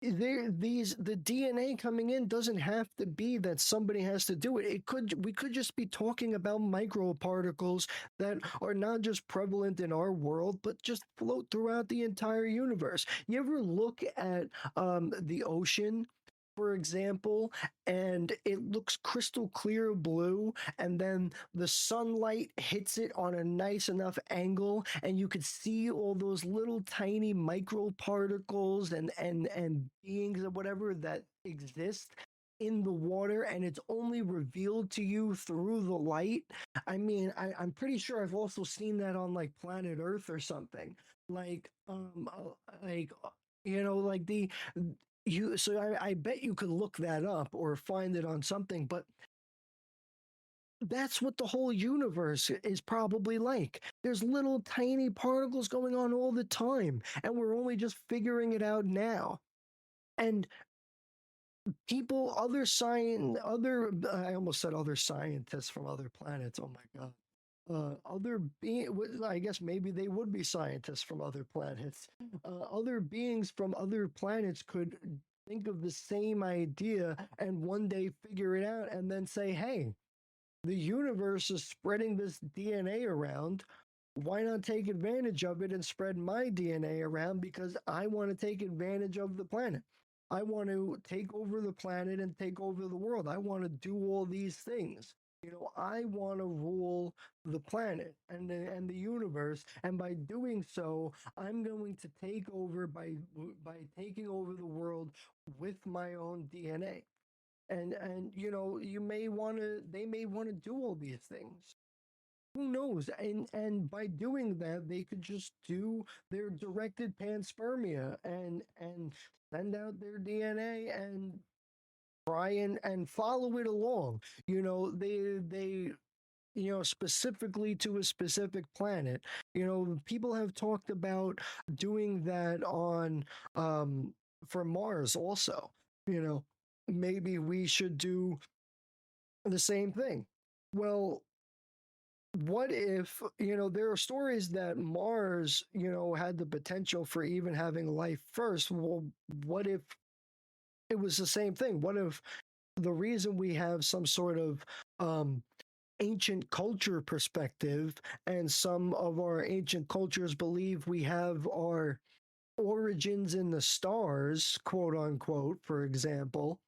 D: the DNA coming in doesn't have to be that somebody has to do it. We could just be talking about microparticles that are not just prevalent in our world, but just float throughout the entire universe. You ever look at the ocean, for example, and it looks crystal clear blue, and then the sunlight hits it on a nice enough angle, and you could see all those little tiny microparticles and beings or whatever that exist in the water, and it's only revealed to you through the light. I mean, I'm pretty sure I've also seen that on like planet Earth or something. Like like the you so I bet you could look that up or find it on something, but that's what the whole universe is probably like. There's little tiny particles going on all the time, and we're only just figuring it out now. And people, other science, other I almost said other scientists from other planets. Oh my god. I guess maybe they would be scientists from other planets. Other beings from other planets could think of the same idea and one day figure it out and then say, hey, the universe is spreading this DNA around. Why not take advantage of it and spread my DNA around because I want to take advantage of the planet? I want to take over the planet and take over the world. I want to do all these things. I want to rule the planet and the universe, and by doing so, I'm going to take over by taking over the world with my own DNA. And you may want to they may want to do all these things. Who knows? And by doing that, they could just do their directed panspermia and send out their DNA and try and follow it along. They specifically to a specific planet. People have talked about doing that on for Mars also. Maybe we should do the same thing. Well, what if, there are stories that Mars, had the potential for even having life first? Well, what if it was the same thing? What if the reason we have some sort of ancient culture perspective, and some of our ancient cultures believe we have our origins in the stars, quote unquote, for example,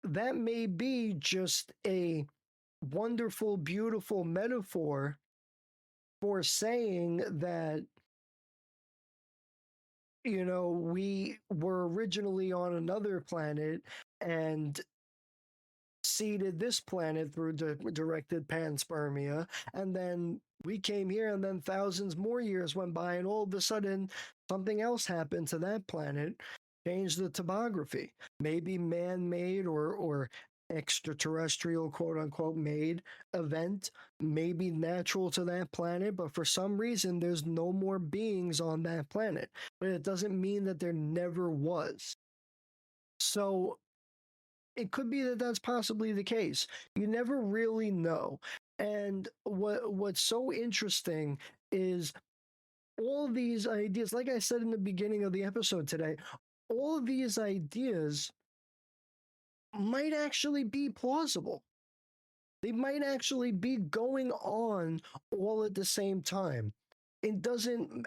D: that may be just a wonderful, beautiful metaphor for saying that, we were originally on another planet and seeded this planet through directed panspermia, and then we came here, and then thousands more years went by, and all of a sudden something else happened to that planet, changed the topography. Maybe man-made or extraterrestrial, quote unquote, made event, maybe natural to that planet, but for some reason there's no more beings on that planet. But it doesn't mean that there never was. So it could be that that's possibly the case. You never really know. And what's so interesting is all these ideas, like I said in the beginning of the episode today, all of these ideas might actually be plausible. They might actually be going on all at the same time. it doesn't,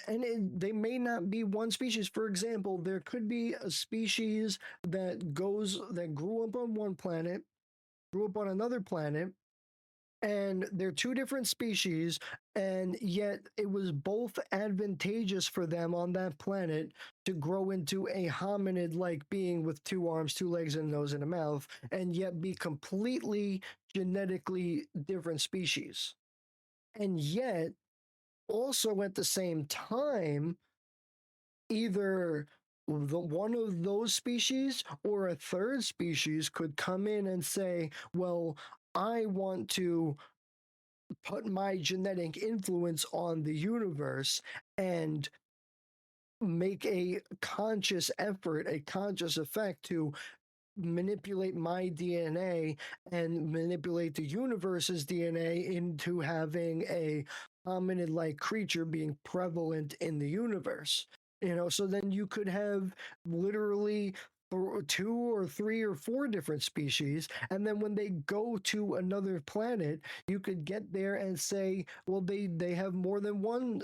D: they may not be one species. For example, there could be a species that grew up on one planet, grew up on another planet, and they're two different species, and yet it was both advantageous for them on that planet to grow into a hominid like being with two arms, two legs, and a nose and a mouth, and yet be completely genetically different species. And yet, also at the same time, either one of those species or a third species could come in and say, well, I want to put my genetic influence on the universe and make a conscious effort, a conscious effect to manipulate my DNA and manipulate the universe's DNA into having a hominid like creature being prevalent in the universe. So then you could have literally two or three or four different species, and then when they go to another planet, you could get there and say, well, they have more than one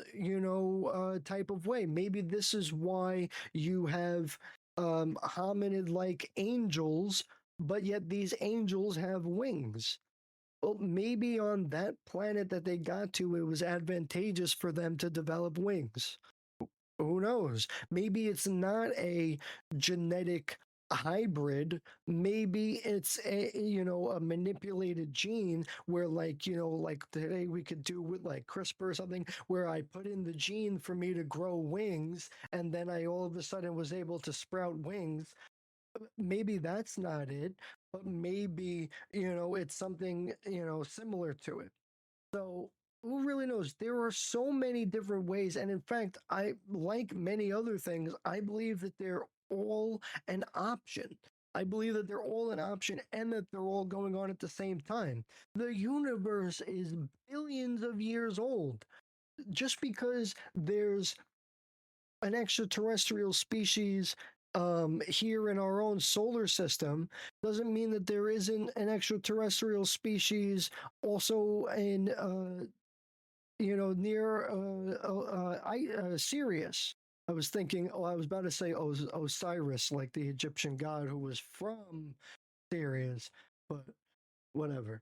D: type of way. Maybe this is why you have hominid like angels, but yet these angels have wings. Well, maybe on that planet that they got to, it was advantageous for them to develop wings. Who knows? Maybe it's not a genetic hybrid. Maybe it's a manipulated gene where, like today we could do with like CRISPR or something, where I put in the gene for me to grow wings, and then I all of a sudden was able to sprout wings. Maybe that's not it, but maybe it's something similar to it. So who really knows? There are so many different ways. And in fact, I, like many other things, I believe that they're all an option. I believe that they're all an option and that they're all going on at the same time. The universe is billions of years old. Just because there's an extraterrestrial species here in our own solar system doesn't mean that there isn't an extraterrestrial species also in near Sirius. I was thinking, I was about to say Osiris, like the Egyptian god who was from Sirius, but whatever.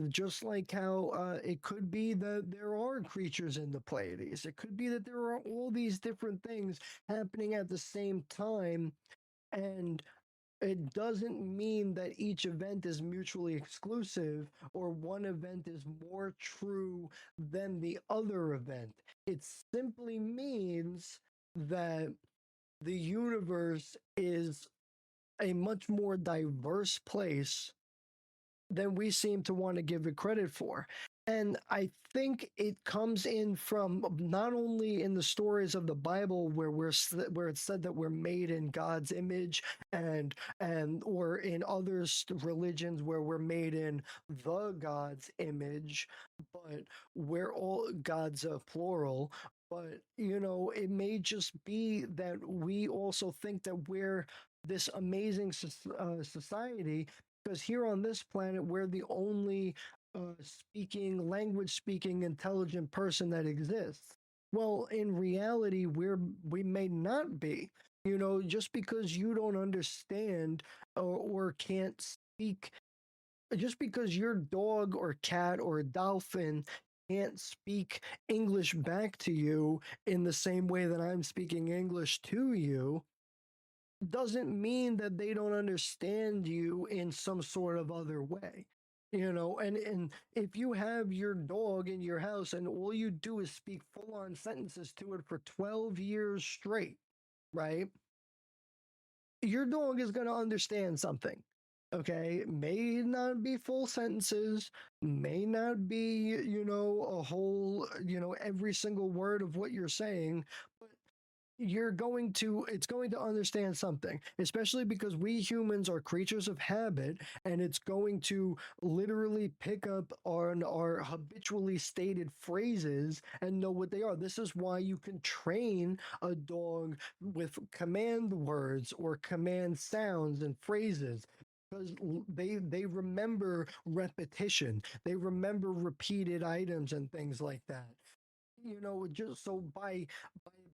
D: Just like how it could be that there are creatures in the Pleiades. It could be that there are all these different things happening at the same time, and it doesn't mean that each event is mutually exclusive or one event is more true than the other event. It simply means that the universe is a much more diverse place than we seem to want to give it credit for. And I think it comes in from not only in the stories of the Bible where it's said that we're made in God's image, and or in other religions where we're made in the God's image, but we're all God's plural. But it may just be that we also think that we're this amazing society because here on this planet we're the only language speaking intelligent person that exists. Well, in reality we may not be. Just because you don't understand or can't speak, just because your dog or cat or dolphin can't speak English back to you in the same way that I'm speaking English to you, doesn't mean that they don't understand you in some sort of other way. And if you have your dog in your house and all you do is speak full on sentences to it for 12 years straight, right? Your dog is going to understand something. Okay, may not be full sentences, may not be, a whole, every single word of what you're saying, but it's going to understand something, especially because we humans are creatures of habit, and it's going to literally pick up on our habitually stated phrases and know what they are. This is why you can train a dog with command words or command sounds and phrases, because they remember repetition, they remember repeated items and things like that. just so by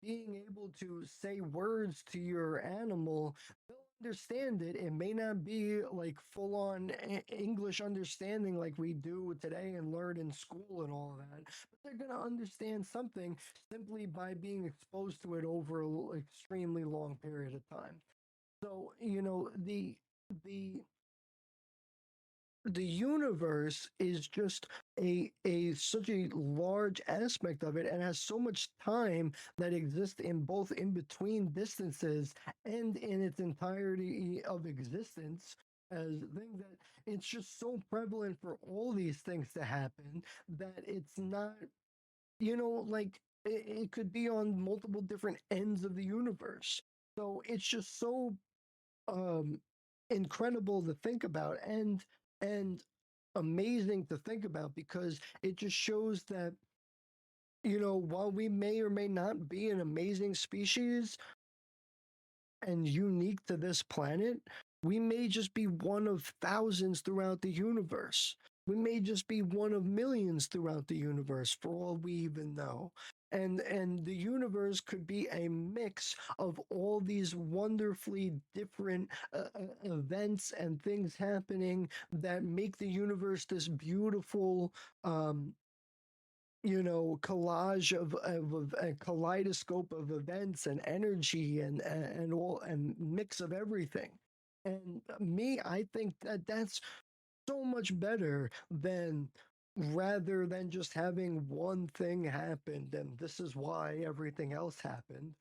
D: being able to say words to your animal, they'll understand it. It may not be like full on English understanding like we do today and learn in school and all of that, but they're going to understand something simply by being exposed to it over an extremely long period of time. So, the the universe is just a such a large aspect of it and has so much time that exists in both in between distances and in its entirety of existence as a thing that it's just so prevalent for all these things to happen that it's not, like it could be on multiple different ends of the universe. So it's just so um incredible to think about and amazing to think about because it just shows that, while we may or may not be an amazing species and unique to this planet, we may just be one of thousands throughout the universe. We may just be one of millions throughout the universe for all we even know. And the universe could be a mix of all these wonderfully different events and things happening that make the universe this beautiful collage of a kaleidoscope of events and energy and all and mix of everything. And me, I think that that's so much better than rather than just having one thing happened and this is why everything else happened.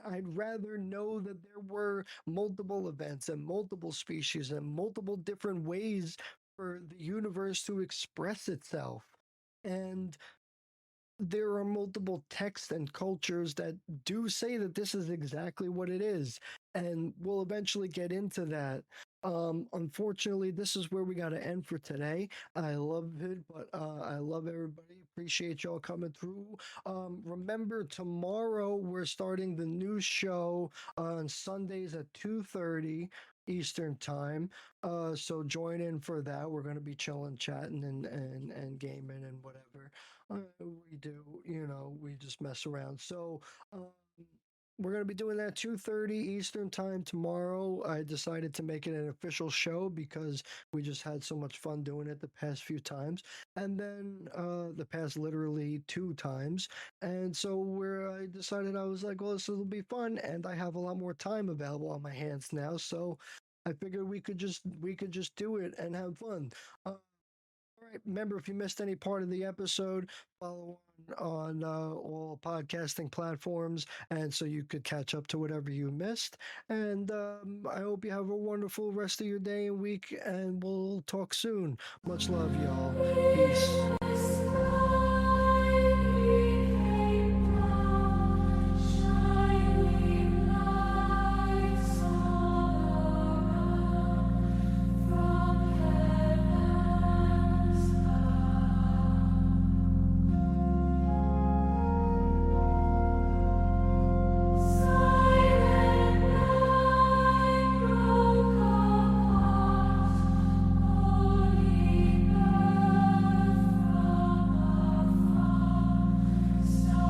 D: I'd rather know that there were multiple events and multiple species and multiple different ways for the universe to express itself. And there are multiple texts and cultures that do say that this is exactly what it is. And we'll eventually get into that. Unfortunately, this is where we got to end for today. I love it, but I love everybody. Appreciate y'all coming through. Remember, tomorrow we're starting the new show on Sundays at 2:30 Eastern time. So join in for that. We're going to be chilling, chatting, and gaming and whatever. We do, we just mess around. So, we're going to be doing that 2:30 Eastern time tomorrow. I decided to make it an official show because we just had so much fun doing it the past few times. And then the past literally two times. And so where I decided I was like, well, this will be fun and I have a lot more time available on my hands now. So I figured we could just do it and have fun. All right. Remember, if you missed any part of the episode, follow on all podcasting platforms, and so you could catch up to whatever you missed. And I hope you have a wonderful rest of your day and week, and we'll talk soon. Much love, y'all. Peace.
A: Christmas.